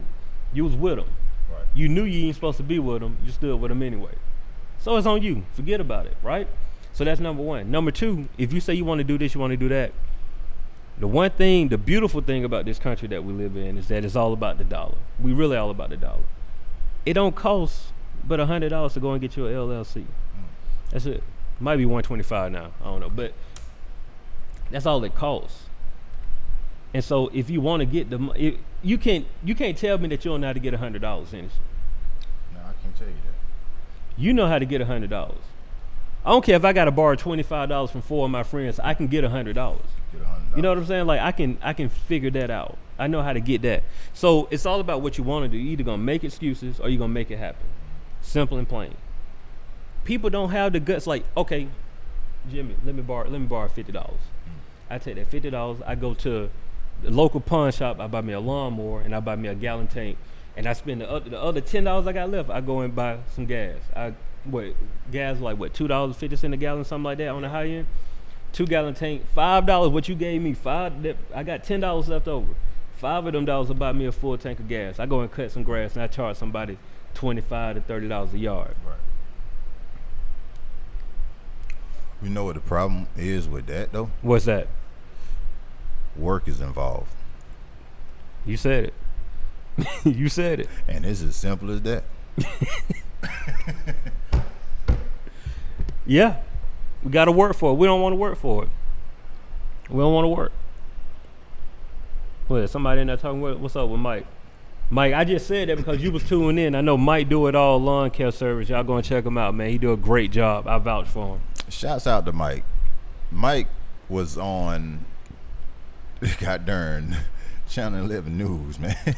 [SPEAKER 1] You was with them.
[SPEAKER 2] Right.
[SPEAKER 1] You knew you ain't supposed to be with them. You stood with them anyway. So it's on you. Forget about it, right? So that's number one. Number two, if you say you want to do this, you want to do that. The one thing, the beautiful thing about this country that we live in is that it's all about the dollar. We really all about the dollar. It don't cost but $100 to go and get you an LLC. That's it. Might be $125 now. I don't know, but that's all it costs. And so if you want to get you can't tell me that you don't know how to get $100, innocent.
[SPEAKER 2] No, I can't tell you that.
[SPEAKER 1] You know how to get $100. I don't care if I got to borrow $25 from 4 of my friends. I can get $100. You know what I'm saying? Like, I can figure that out. I know how to get that. So it's all about what you want to do. You're either gonna make excuses or you're gonna make it happen. Simple and plain. People don't have the guts. Like, okay, Jimmy, let me borrow $50. I take that $50. I go to the local pawn shop. I buy me a lawnmower and I buy me a gallon tank. And I spend the other $10 I got left. I go and buy some gas. Gas like what, $2.50 a gallon, something like that on the high end. 2-gallon tank, $5. What you gave me, $5. I got $10 left over. $5 of them will buy me a full tank of gas. I go and cut some grass and I charge somebody $25 to $30 a yard.
[SPEAKER 2] Right. You know what the problem is with that though?
[SPEAKER 1] What's that?
[SPEAKER 2] Work is involved.
[SPEAKER 1] You said it. You said it.
[SPEAKER 2] And it's as simple as that.
[SPEAKER 1] Yeah. We got to work for it. We don't want to work for it. We don't want to work. What, somebody in there talking, what's up with Mike? Mike, I just said that because you was tuning in. I know Mike do it all lawn care service. Y'all go and check him out, man. He do a great job. I vouch for him.
[SPEAKER 2] Shouts out to Mike. Mike was on, god darn, Channel 11 News, man.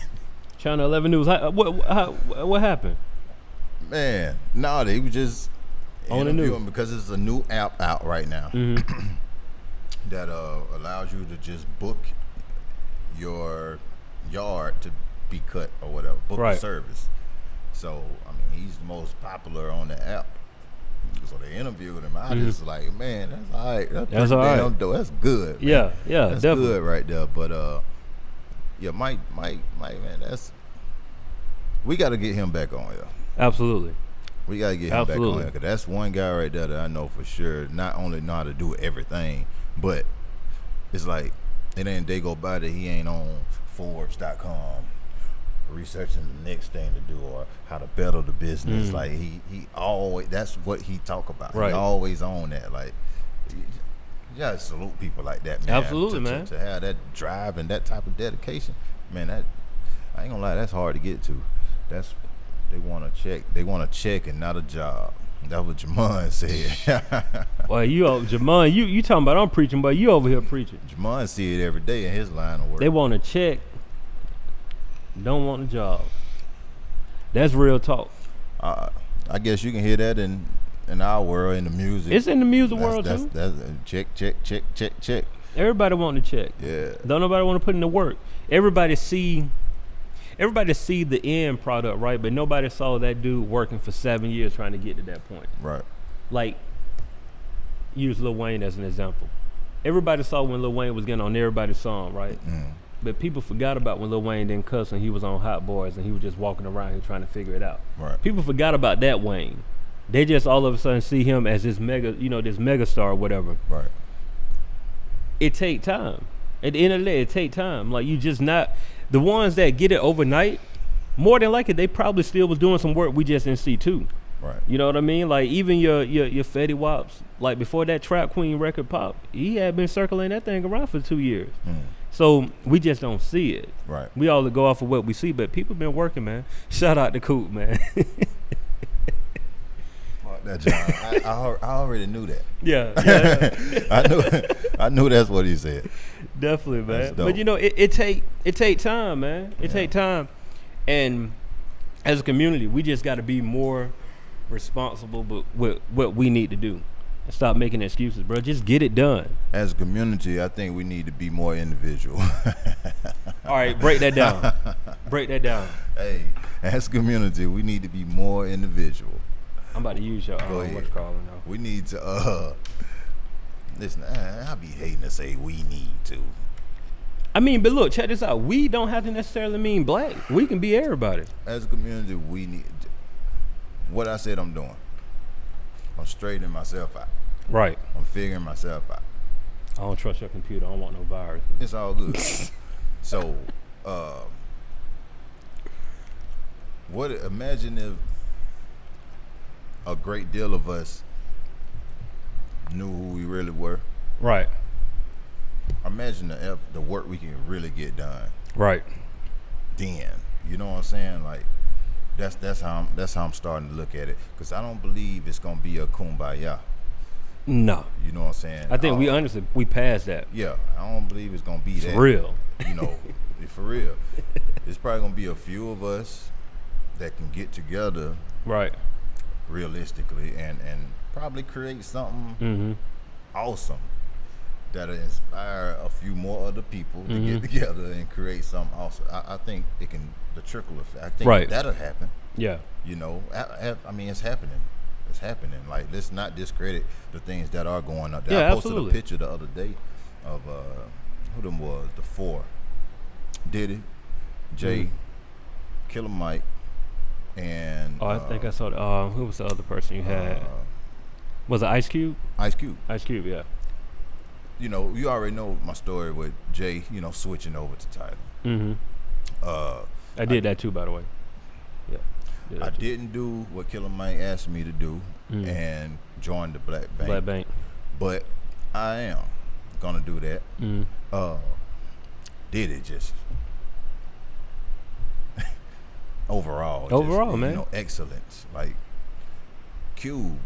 [SPEAKER 1] Channel 11 News. What happened?
[SPEAKER 2] Man, no, they was just
[SPEAKER 1] on the news
[SPEAKER 2] because it's a new app out right now that allows you to just book your yard to be cut or whatever, book
[SPEAKER 1] Right.
[SPEAKER 2] of service. So I mean, he's the most popular on the app. So they interviewed him. I just like, man, that's all right. That's
[SPEAKER 1] all
[SPEAKER 2] damn
[SPEAKER 1] right.
[SPEAKER 2] dope. That's good. Man.
[SPEAKER 1] Yeah,
[SPEAKER 2] That's
[SPEAKER 1] definitely.
[SPEAKER 2] good right there. But yeah, Mike, man, we got to get him back on here.
[SPEAKER 1] Absolutely.
[SPEAKER 2] We got to get him back on here, because that's one guy right there that I know for sure not only know how to do everything, but it's like it ain't a day go by that he ain't on Forbes.com researching the next thing to do or how to better the business. Like he always, that's what he talk about.
[SPEAKER 1] Right.
[SPEAKER 2] He always on that. Like, you gotta salute people like that, man.
[SPEAKER 1] Absolutely, man.
[SPEAKER 2] To have that drive and that type of dedication, man. That, I ain't gonna lie, that's hard to get to. That's, they want a check. They want a check and not a job. That's what Jamon said.
[SPEAKER 1] Well, Jamon, you talking about I'm preaching, but you over here preaching.
[SPEAKER 2] Jamon see it every day in his line of work.
[SPEAKER 1] They want a check, don't want a job. That's real talk.
[SPEAKER 2] I guess you can hear that in our world, in the music.
[SPEAKER 1] It's in the music world too.
[SPEAKER 2] That's check.
[SPEAKER 1] Everybody want to check.
[SPEAKER 2] Yeah.
[SPEAKER 1] Don't nobody want to put in the work. Everybody see the end product, right? But nobody saw that dude working for 7 years trying to get to that point.
[SPEAKER 2] Right.
[SPEAKER 1] Like, use Lil Wayne as an example. Everybody saw when Lil Wayne was getting on everybody's song, right? But people forgot about when Lil Wayne didn't cuss and he was on Hot Boys and he was just walking around here trying to figure it out.
[SPEAKER 2] Right.
[SPEAKER 1] People forgot about that Wayne. They just all of a sudden see him as this mega star or whatever.
[SPEAKER 2] Right.
[SPEAKER 1] It take time. At the end of the day, it take time. Like, you just not the ones that get it overnight. More than likely, they probably still was doing some work we just didn't see too.
[SPEAKER 2] Right.
[SPEAKER 1] You know what I mean? Like, even your Fetty Waps, like before that Trap Queen record popped, he had been circling that thing around for 2 years. So we just don't see it.
[SPEAKER 2] Right.
[SPEAKER 1] We all go off of what we see, but people been working, man. Shout out to Coop, man.
[SPEAKER 2] Fuck that John. I already knew that.
[SPEAKER 1] Yeah.
[SPEAKER 2] I knew that's what he said.
[SPEAKER 1] Definitely, man.
[SPEAKER 2] That's dope.
[SPEAKER 1] But you know, it take time, man. It take time, and as a community, we just got to be more responsible, but with what we need to do, and stop making excuses, bro. Just get it done.
[SPEAKER 2] As a community, I think we need to be more individual.
[SPEAKER 1] All right, break that down. Break that down.
[SPEAKER 2] Hey, as a community, we need to be more individual.
[SPEAKER 1] I'm about to use your
[SPEAKER 2] Go ahead.
[SPEAKER 1] what's calling now.
[SPEAKER 2] We need to listen. I be hating to say we need to.
[SPEAKER 1] I mean, but look, check this out. We don't have to necessarily mean black. We can be everybody.
[SPEAKER 2] As a community, we need. What I said I'm doing. I'm straightening myself out.
[SPEAKER 1] Right.
[SPEAKER 2] I'm figuring myself out.
[SPEAKER 1] I don't trust your computer. I don't want no virus.
[SPEAKER 2] It's all good. So, imagine if a great deal of us knew who we really were.
[SPEAKER 1] Right.
[SPEAKER 2] Imagine the work we can really get done.
[SPEAKER 1] Right.
[SPEAKER 2] Then, you know what I'm saying? Like, that's how I'm starting to look at it. Because I don't believe it's gonna be a kumbaya.
[SPEAKER 1] No.
[SPEAKER 2] You know what I'm saying?
[SPEAKER 1] I think we passed that.
[SPEAKER 2] Yeah, I don't believe it's gonna be that.
[SPEAKER 1] For real.
[SPEAKER 2] You know, for real. It's probably gonna be a few of us that can get together,
[SPEAKER 1] Right.
[SPEAKER 2] realistically, and probably create something awesome that'll inspire a few more other people to get together and create something awesome. I think it can, the trickle effect. I think that'll happen.
[SPEAKER 1] Yeah.
[SPEAKER 2] You know, I mean, it's happening. It's happening. Like, let's not discredit the things that are going on.
[SPEAKER 1] Yeah,
[SPEAKER 2] I posted
[SPEAKER 1] absolutely.
[SPEAKER 2] a picture the other day of who them was, the four. Diddy, Jay, Killer Mike, and
[SPEAKER 1] I think I saw who was the other person you had? Was it Ice Cube?
[SPEAKER 2] Ice Cube.
[SPEAKER 1] Ice Cube, yeah.
[SPEAKER 2] You know, you already know my story with Jay, you know, switching over to Tidal.
[SPEAKER 1] I did that too, by the way. Yeah.
[SPEAKER 2] I didn't do what Killer Mike asked me to do and join the Black Bank.
[SPEAKER 1] Black Bank.
[SPEAKER 2] But I am gonna do that. Did it just
[SPEAKER 1] overall, man.
[SPEAKER 2] You know, excellence. Like, Cube,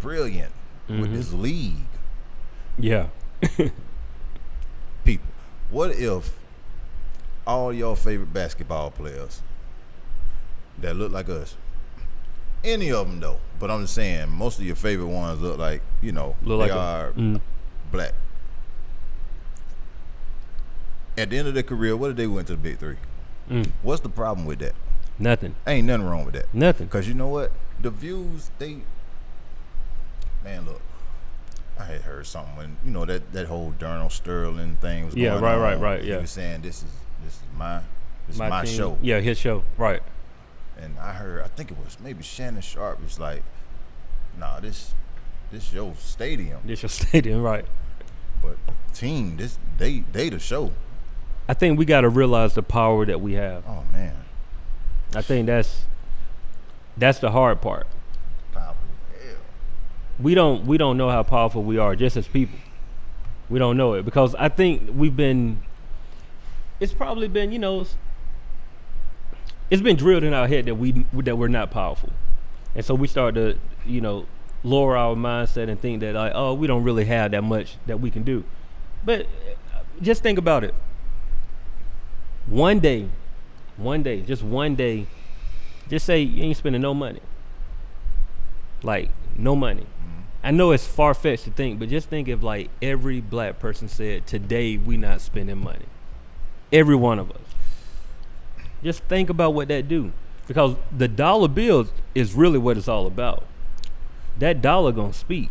[SPEAKER 2] brilliant with this league.
[SPEAKER 1] Yeah.
[SPEAKER 2] People, what if all your favorite basketball players that look like us, any of them though, but I'm just saying most of your favorite ones look like, you know, are black. At the end of their career, what if they went to the Big Three? What's the problem with that?
[SPEAKER 1] Nothing.
[SPEAKER 2] Ain't nothing wrong with that.
[SPEAKER 1] Nothing.
[SPEAKER 2] Because you know what? The views, man, look, I had heard something when, you know, that whole Darnell Sterling thing was going on.
[SPEAKER 1] Right.
[SPEAKER 2] He was saying this is my
[SPEAKER 1] team.
[SPEAKER 2] show.
[SPEAKER 1] Yeah, his show. Right.
[SPEAKER 2] And I think it was maybe Shannon Sharp was like, nah, this your stadium.
[SPEAKER 1] This your stadium, right.
[SPEAKER 2] But the team, they the show.
[SPEAKER 1] I think we got to realize the power that we have.
[SPEAKER 2] Oh, man.
[SPEAKER 1] I think that's the hard part.
[SPEAKER 2] Powerful. Hell.
[SPEAKER 1] We don't know how powerful we are just as people. We don't know it because I think it's probably been, you know, it's been drilled in our head that we're not powerful. And so we start to, you know, lower our mindset and think that, like, oh, we don't really have that much that we can do. But just think about it. One day, just say you ain't spending no money. Like, no money.
[SPEAKER 2] Mm-hmm.
[SPEAKER 1] I know it's far-fetched to think, but just think if, like, every black person said, today we not spending money. Every one of us. Just think about what that do. Because the dollar bill is really what it's all about. That dollar gonna speak.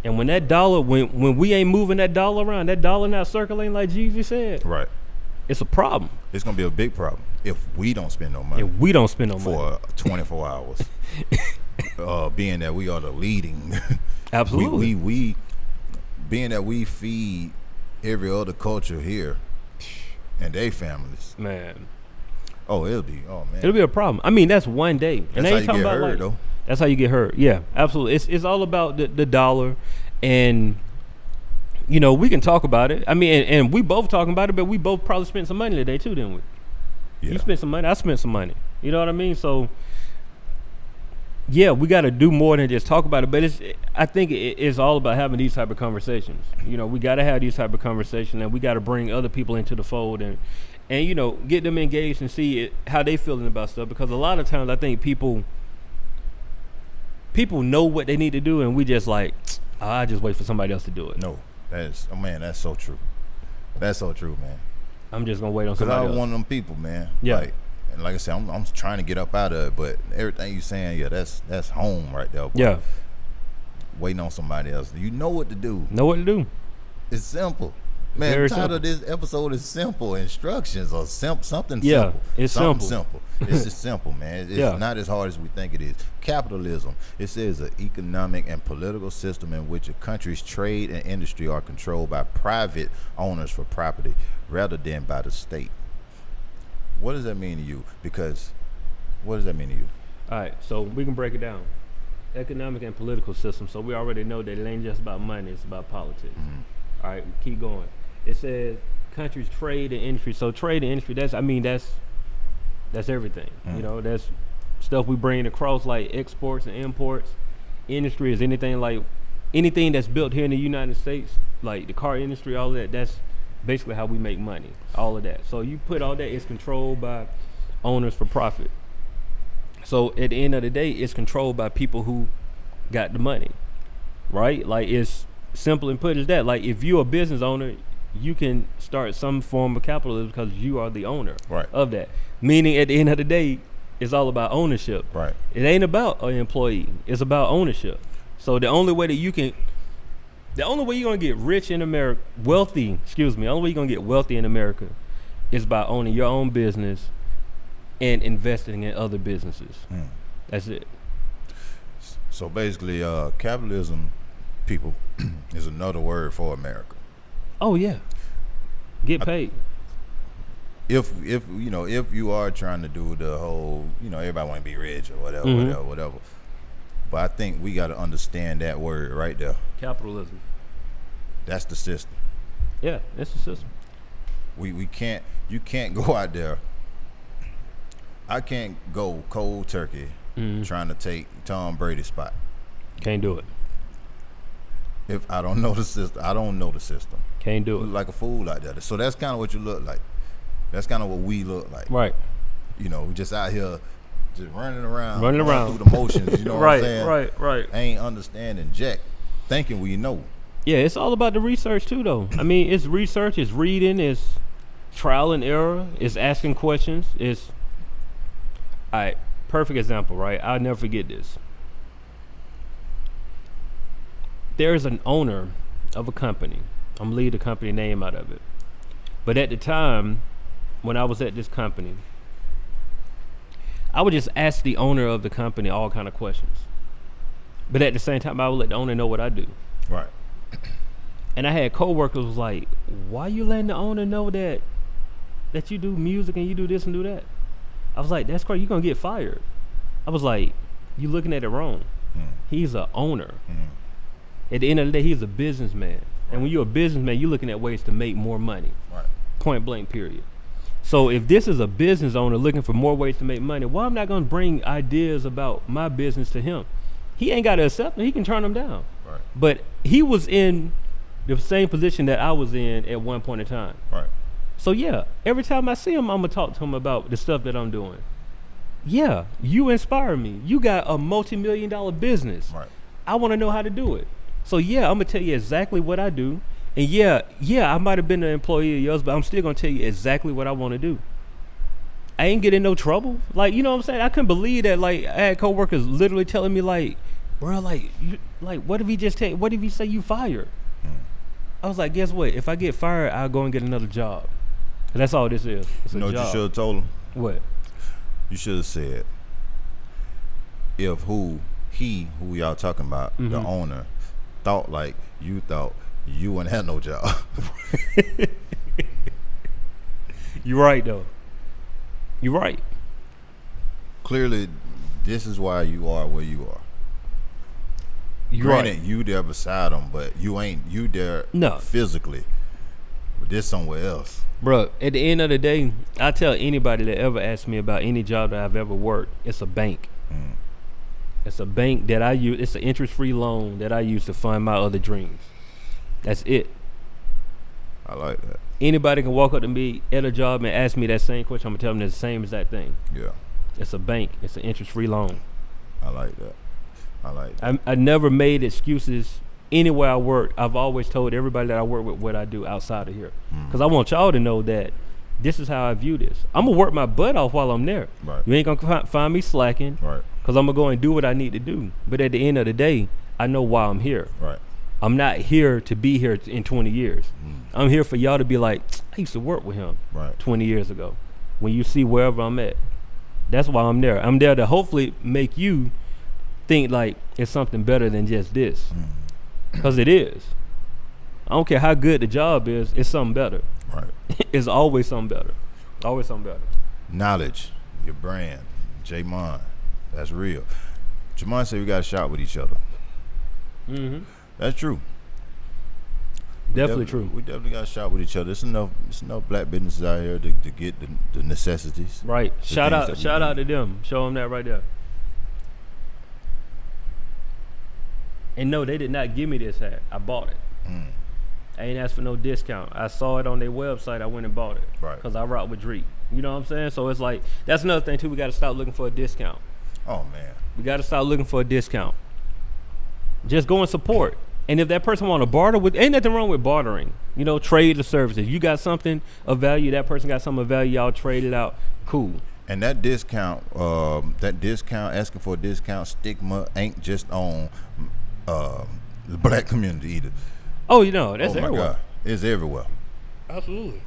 [SPEAKER 1] And when that dollar, when we ain't moving that dollar around, that dollar not circulating like Jeezy said,
[SPEAKER 2] Right.
[SPEAKER 1] it's a problem.
[SPEAKER 2] It's gonna be a big problem if we don't spend no money.
[SPEAKER 1] If we don't spend no money
[SPEAKER 2] for 24 hours. Being that we are the leading.
[SPEAKER 1] Absolutely.
[SPEAKER 2] we being that we feed every other culture here and their families.
[SPEAKER 1] Man.
[SPEAKER 2] It'll
[SPEAKER 1] be a problem. I mean, that's one day.
[SPEAKER 2] That's how you get hurt, though.
[SPEAKER 1] That's how you get hurt. Yeah, absolutely. It's all about the dollar, and you know, we can talk about it. I mean, and we both talking about it, but we both probably spent some money today too, didn't we? Yeah. You spent some money. I spent some money. You know what I mean? So yeah, we got to do more than just talk about it. But I think it's all about having these type of conversations. You know, we got to have these type of conversations, and we got to bring other people into the fold and you know, get them engaged and see how they feeling about stuff. Because a lot of times I think people know what they need to do, and we just like, I just wait for somebody else to do it.
[SPEAKER 2] No, that's so true. That's so true, man.
[SPEAKER 1] I'm just gonna wait on somebody else.
[SPEAKER 2] Because I one of them people, man.
[SPEAKER 1] Yeah.
[SPEAKER 2] Like I said, I'm trying to get up out of it, but everything you saying, yeah, that's home right there.
[SPEAKER 1] Yeah.
[SPEAKER 2] Waiting on somebody else. You know what to do.
[SPEAKER 1] Know what to do.
[SPEAKER 2] It's simple. Man,
[SPEAKER 1] Very
[SPEAKER 2] the title
[SPEAKER 1] simple.
[SPEAKER 2] of this episode is simple instructions or something
[SPEAKER 1] yeah,
[SPEAKER 2] simple.
[SPEAKER 1] It's
[SPEAKER 2] something
[SPEAKER 1] simple.
[SPEAKER 2] It's just simple, man. It's not as hard as we think it is. Capitalism. It says an economic and political system in which a country's trade and industry are controlled by private owners for property rather than by the state. What does that mean to you? Because what does that mean to you?
[SPEAKER 1] All right, so we can break it down. Economic and political system. So we already know that it ain't just about money, it's about politics.
[SPEAKER 2] Mm-hmm.
[SPEAKER 1] All right, keep going. It says countries trade and industry. So trade and industry, that's everything.
[SPEAKER 2] Mm-hmm.
[SPEAKER 1] You know, that's stuff we bring across like exports and imports. Industry is anything that's built here in the United States, like the car industry, all of that, that's basically how we make money, all of that. So you put all that, it's controlled by owners for profit. So at the end of the day, it's controlled by people who got the money, right? Like, it's simple and put as that. Like, if you're a business owner, you can start some form of capitalism because you are the owner of that. Meaning at the end of the day, it's all about ownership.
[SPEAKER 2] Right.
[SPEAKER 1] It ain't about an employee. It's about ownership. So the only way you're going to get rich in America, the only way you're going to get wealthy in America is by owning your own business and investing in other businesses. That's it.
[SPEAKER 2] So basically, capitalism, people, is another word for America.
[SPEAKER 1] Oh yeah, get paid.
[SPEAKER 2] If you are trying to do the whole, everybody want to be rich or whatever. But I think we got to understand that word right there.
[SPEAKER 1] Capitalism.
[SPEAKER 2] That's the system.
[SPEAKER 1] Yeah, that's the system.
[SPEAKER 2] You can't go out there. I can't go cold turkey trying to take Tom Brady's spot.
[SPEAKER 1] Can't do it.
[SPEAKER 2] If I don't know the system, I don't know the system.
[SPEAKER 1] Can't do it.
[SPEAKER 2] You look like a fool like that. So that's kind of what you look like. That's kind of what we look like.
[SPEAKER 1] Right.
[SPEAKER 2] We just out here just running around through the motions. You know what I'm saying?
[SPEAKER 1] Right.
[SPEAKER 2] Ain't understanding jack, thinking we know.
[SPEAKER 1] Yeah, it's all about the research too, though. I mean, it's research, it's reading, it's trial and error. It's asking questions. It's all right. Perfect example, right? I'll never forget this. There's an owner of a company. I'm gonna leave the company name out of it. But at the time, when I was at this company, I would just ask the owner of the company all kind of questions. But at the same time, I would let the owner know what I do.
[SPEAKER 2] Right.
[SPEAKER 1] And I had coworkers was like, "Why you letting the owner know that you do music and you do this and do that?" I was like, "That's crazy. You're gonna get fired." I was like, "You looking at it wrong. He's a owner. At the end of the day, he's a businessman. And when you're a businessman, you're looking at ways to make more money.
[SPEAKER 2] Right.
[SPEAKER 1] Point blank, period. So if this is a business owner looking for more ways to make money, why am I not going to bring ideas about my business to him? He ain't got to accept them. He can turn them down.
[SPEAKER 2] Right.
[SPEAKER 1] But he was in the same position that I was in at one point in time.
[SPEAKER 2] Right.
[SPEAKER 1] So yeah, every time I see him, I'm going to talk to him about the stuff that I'm doing. Yeah, you inspire me. You got a multi-million-dollar business.
[SPEAKER 2] Right.
[SPEAKER 1] I want to know how to do it. So yeah, I'm going to tell you exactly what I do. And yeah, I might have been an employee of yours, but I'm still going to tell you exactly what I want to do. I ain't getting no trouble. Like, you know what I'm saying? I couldn't believe that. Like, I had coworkers literally telling me like, bro, like, what if he say you fired? I was like, guess what? If I get fired, I'll go and get another job. And that's all this is. It's
[SPEAKER 2] You know
[SPEAKER 1] a
[SPEAKER 2] what
[SPEAKER 1] job.
[SPEAKER 2] you should have told him?
[SPEAKER 1] What?
[SPEAKER 2] You should have said, if who y'all talking about, the owner, thought like you thought, you wouldn't have no job.
[SPEAKER 1] You're right, though. You're right.
[SPEAKER 2] Clearly, this is why you are where you are. Granted, you there beside them, but you ain't you there physically. But this somewhere else.
[SPEAKER 1] Bro, at the end of the day, I tell anybody that ever asks me about any job that I've ever worked, it's a bank. It's a bank that I use. It's an interest-free loan that I use to fund my other dreams. That's it.
[SPEAKER 2] I like that.
[SPEAKER 1] Anybody can walk up to me at a job and ask me that same question. I'm gonna tell them it's the same as that thing.
[SPEAKER 2] Yeah.
[SPEAKER 1] It's a bank. It's an interest-free loan.
[SPEAKER 2] I like that.
[SPEAKER 1] I never made excuses anywhere I worked. I've always told everybody that I work with what I do outside of here, because I want y'all to know that this is how I view this. I'm gonna work my butt off while I'm there.
[SPEAKER 2] Right.
[SPEAKER 1] You ain't gonna find me slacking.
[SPEAKER 2] Right.
[SPEAKER 1] Because I'm gonna go and do what I need to do. But at the end of the day, I know why I'm here.
[SPEAKER 2] Right.
[SPEAKER 1] I'm not here to be here in 20 years. I'm here for y'all to be like, I used to work with him 20 years ago. When you see wherever I'm at, that's why I'm there. I'm there to hopefully make you think like it's something better than just this. Because it is. I don't care how good the job is, it's something better.
[SPEAKER 2] Right.
[SPEAKER 1] It's always something better. Always something better.
[SPEAKER 2] Knowledge, your brand, J-Mon. That's real. Jamon said we got to shop with each other. That's true.
[SPEAKER 1] Definitely true.
[SPEAKER 2] We definitely got to shop with each other. It's enough black businesses out here to get the necessities.
[SPEAKER 1] Right. Shout out to them. Show them that right there. And no, they did not give me this hat. I bought it. I ain't asked for no discount. I saw it on their website. I went and bought it. Right. Because I rock with Drake. You know what I'm saying? So it's like, that's another thing too. We got to stop looking for a discount.
[SPEAKER 2] Oh, man.
[SPEAKER 1] We got to stop looking for a discount. Just go and support. And if that person want to barter with, ain't nothing wrong with bartering. You know, trade the services. You got something of value, that person got something of value, y'all trade it out. Cool.
[SPEAKER 2] And that discount, asking for a discount stigma ain't just on the black community either.
[SPEAKER 1] Oh, you know, that's everywhere.
[SPEAKER 2] My God. It's everywhere.
[SPEAKER 1] Absolutely.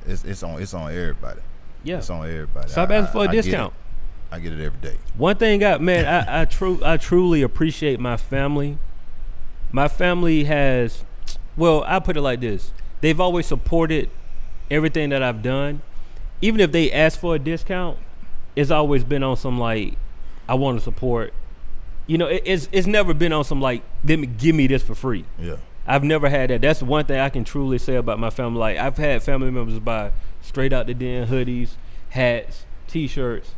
[SPEAKER 2] It's on everybody.
[SPEAKER 1] Yeah.
[SPEAKER 2] It's on everybody.
[SPEAKER 1] Stop asking for a discount.
[SPEAKER 2] I get it every day.
[SPEAKER 1] One thing I truly appreciate my family. My family has, well, I put it like this. They've always supported everything that I've done. Even if they ask for a discount, it's always been on some like, I want to support. You know, it's never been on some like, let me give me this for free. Yeah. I've never had that. That's one thing I can truly say about my family. Like, I've had family members buy straight out the den hoodies, hats, T-shirts,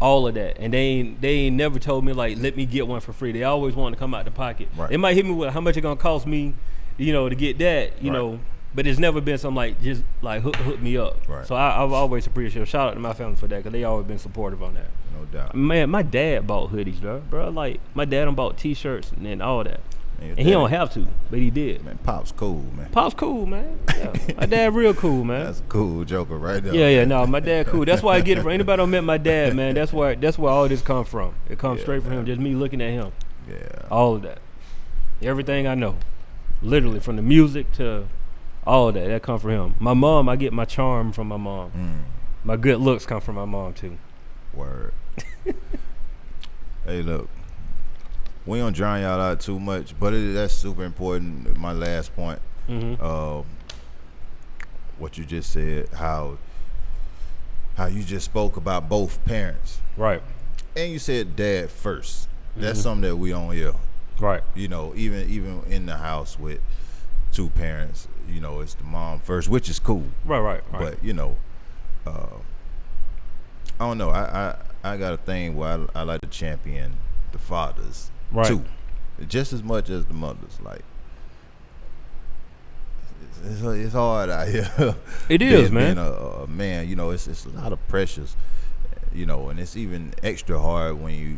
[SPEAKER 1] all of that, and they ain't never told me like, let me get one for free. They always want to come out the pocket. Right. They might hit me with how much it gonna cost me, you know, to get that, you know. But it's never been something like just like hook me up. Right. So I've always appreciated. Shout out to my family for that, because they always been supportive on that.
[SPEAKER 2] No doubt.
[SPEAKER 1] Man, my dad bought hoodies, bro. Like my dad done bought T-shirts and all that.
[SPEAKER 2] Man,
[SPEAKER 1] And he don't have to, but he did.
[SPEAKER 2] Man, Pop's cool, man.
[SPEAKER 1] Pop's cool, man. Yeah. My dad real cool, man.
[SPEAKER 2] That's a cool joker right there.
[SPEAKER 1] Yeah, no, my dad cool. That's why I get it from anybody don't met my dad, man. That's where all this come from. It comes straight from him. Just me looking at him.
[SPEAKER 2] Yeah.
[SPEAKER 1] All of that. Everything I know. Literally from the music to all of that. That come from him. My mom, I get my charm from my mom. My good looks come from my mom too.
[SPEAKER 2] Word. Hey, look. We don't drown y'all out too much, but that's super important. My last point. What you just said, how you just spoke about both parents.
[SPEAKER 1] Right.
[SPEAKER 2] And you said dad first. That's something that we don't hear.
[SPEAKER 1] Right.
[SPEAKER 2] You know, even in the house with two parents, you know, it's the mom first, which is cool.
[SPEAKER 1] Right.
[SPEAKER 2] But, you know, I don't know. I got a thing where I like to champion the fathers too, just as much as the mothers. Like, it's hard out here.
[SPEAKER 1] It is, man.
[SPEAKER 2] Being a man, you know, it's a lot of pressures, you know, and it's even extra hard when you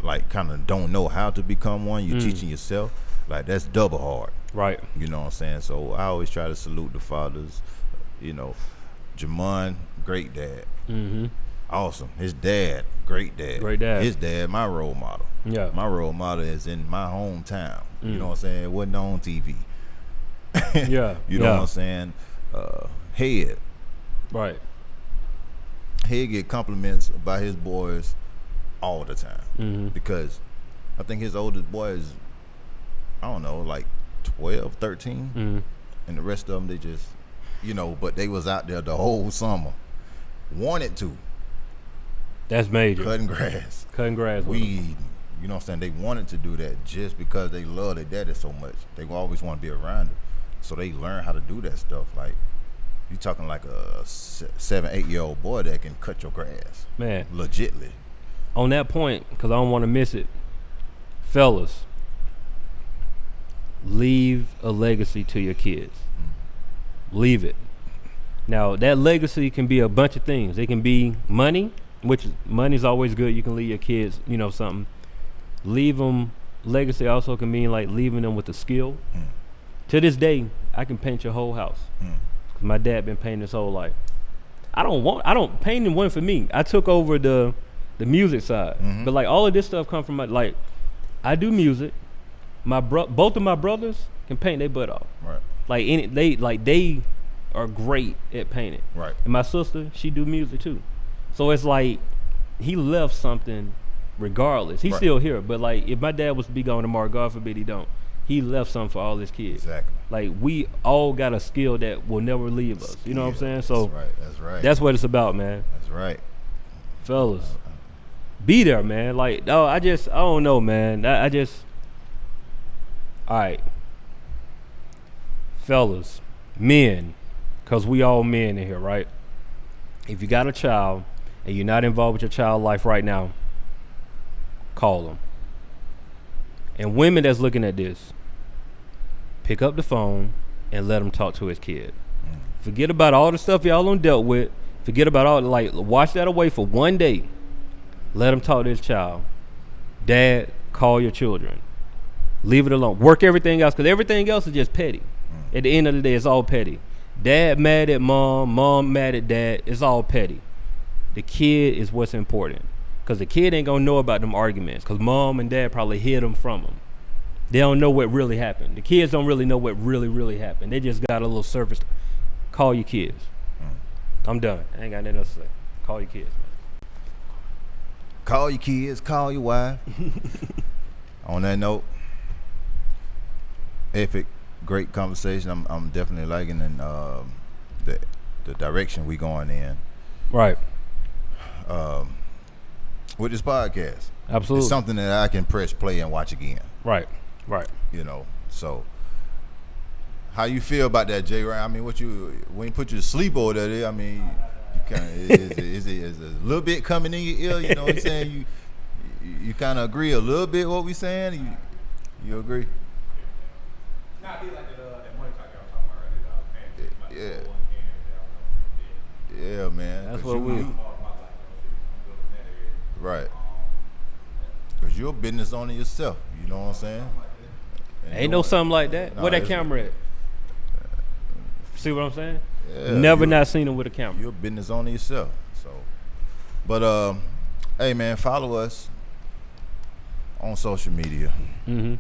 [SPEAKER 2] like kind of don't know how to become one. You're teaching yourself. Like, that's double hard.
[SPEAKER 1] Right.
[SPEAKER 2] You know what I'm saying? So I always try to salute the fathers. You know, Jamon, great dad. Awesome. His dad, great dad.
[SPEAKER 1] Great dad.
[SPEAKER 2] His dad, my role model.
[SPEAKER 1] Yeah.
[SPEAKER 2] My role model is in my hometown. You know what I'm saying? It wasn't on TV.
[SPEAKER 1] Yeah.
[SPEAKER 2] You know what I'm saying? Head.
[SPEAKER 1] Right.
[SPEAKER 2] Head get compliments by his boys all the time. Because I think his oldest boy is, I don't know, like 12, 13. And the rest of them, they just, you know, but they was out there the whole summer. Wanted to.
[SPEAKER 1] That's major.
[SPEAKER 2] Cutting grass.
[SPEAKER 1] Weed.
[SPEAKER 2] You know what I'm saying? They wanted to do that just because they love their daddy so much. They always want to be around him. So they learn how to do that stuff. Like, you talking like a 7-8-year-old boy that can cut your grass.
[SPEAKER 1] Man.
[SPEAKER 2] Legitly.
[SPEAKER 1] On that point, because I don't want to miss it, fellas, leave a legacy to your kids. Leave it. Now, that legacy can be a bunch of things. It can be money, which money's always good. You can leave your kids, you know, something. Leave them. Legacy also can mean like leaving them with a skill. To this day, I can paint your whole house. Cause my dad been painting his whole life. Painting wasn't for me. I took over the music side. But like all of this stuff come from like, I do music. Both of my brothers can paint their butt off.
[SPEAKER 2] Right.
[SPEAKER 1] Like they are great at painting.
[SPEAKER 2] Right.
[SPEAKER 1] And my sister, she do music too. So it's like he left something regardless. He's still here. But like if my dad was to be gone tomorrow, God forbid he don't, he left something for all his kids.
[SPEAKER 2] Exactly.
[SPEAKER 1] Like we all got a skill that will never leave us. You know what I'm saying? So
[SPEAKER 2] that's right.
[SPEAKER 1] That's what it's about, man.
[SPEAKER 2] That's right.
[SPEAKER 1] Fellas. Be there, man. Like, no, I don't know, man. All right. Fellas, men, because we all men in here, right? If you got a child and you're not involved with your child life right now, call them. And women that's looking at this, pick up the phone and let them talk to his kid. Forget about all the stuff y'all done dealt with. Forget about all, like, wash that away for one day. Let him talk to his child. Dad, call your children. Leave it alone. Work everything else, because everything else is just petty. At the end of the day, it's all petty. Dad mad at mom mad at dad. It's all petty. The kid is what's important, because the kid ain't gonna know about them arguments, because mom and dad probably hid them from them. They don't know what really happened. The kids don't really know what really happened. They just got a little surface. Call your kids. I'm done. I ain't got nothing else to say. Call your kids, man.
[SPEAKER 2] Call your kids. Call your wife. On that note, epic, great conversation. I'm definitely liking the direction we going in.
[SPEAKER 1] Right.
[SPEAKER 2] With this podcast.
[SPEAKER 1] Absolutely.
[SPEAKER 2] It's something that I can press play and watch again.
[SPEAKER 1] Right.
[SPEAKER 2] You know, so how you feel about that, J. Ryan? I mean, when you put you to sleep over there, I mean, you kind of is a little bit coming in your ear. You know what I'm saying? You kind of agree a little bit what we saying. You agree?
[SPEAKER 3] Nah, I be like that money talk y'all talking about earlier, dog.
[SPEAKER 2] Yeah, man.
[SPEAKER 1] That's what we.
[SPEAKER 2] Right. Because you're a business owner yourself. You know what I'm saying?
[SPEAKER 1] Ain't no something like that.
[SPEAKER 2] Nah,
[SPEAKER 1] Where that
[SPEAKER 2] it's-
[SPEAKER 1] camera at? See what I'm saying?
[SPEAKER 2] Yeah,
[SPEAKER 1] Never not seen him with a camera.
[SPEAKER 2] You're a business owner yourself. So, but hey man, follow us on social media.
[SPEAKER 1] Mm-hmm.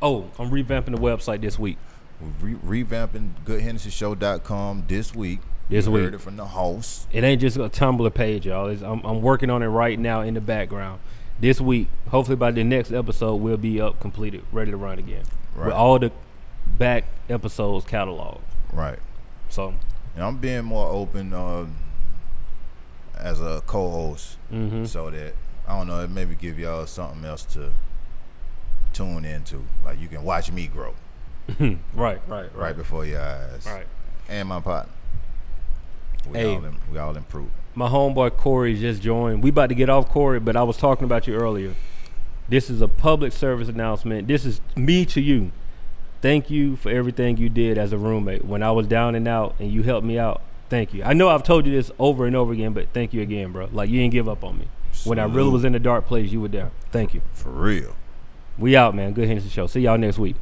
[SPEAKER 1] Oh, I'm revamping the website this week.
[SPEAKER 2] We're revamping GoodHennessyShow.com this week.
[SPEAKER 1] This
[SPEAKER 2] You
[SPEAKER 1] week.
[SPEAKER 2] heard it from the host.
[SPEAKER 1] It ain't just a Tumblr page, y'all. I'm working on it right now in the background. This week, hopefully by the next episode, we'll be up, completed, ready to run again.
[SPEAKER 2] Right.
[SPEAKER 1] With all the back episodes cataloged.
[SPEAKER 2] Right.
[SPEAKER 1] So,
[SPEAKER 2] And I'm being more open as a co-host,
[SPEAKER 1] mm-hmm.
[SPEAKER 2] so that I don't know, it maybe give y'all something else to tune into. Like you can watch me grow
[SPEAKER 1] right
[SPEAKER 2] before your eyes.
[SPEAKER 1] Right.
[SPEAKER 2] And my partner.
[SPEAKER 1] Hey.
[SPEAKER 2] We all improved.
[SPEAKER 1] My homeboy Corey just joined. We about to get off, Corey, but I was talking about you earlier. This is a public service announcement. This is me to you. Thank you for everything you did as a roommate. When I was down and out and you helped me out, thank you. I know I've told you this over and over again, but thank you again, bro. Like, you didn't give up on me. When I really was in a dark place, you were there. Thank you.
[SPEAKER 2] For real.
[SPEAKER 1] We out, man. Good Hennessy Show. See y'all next week.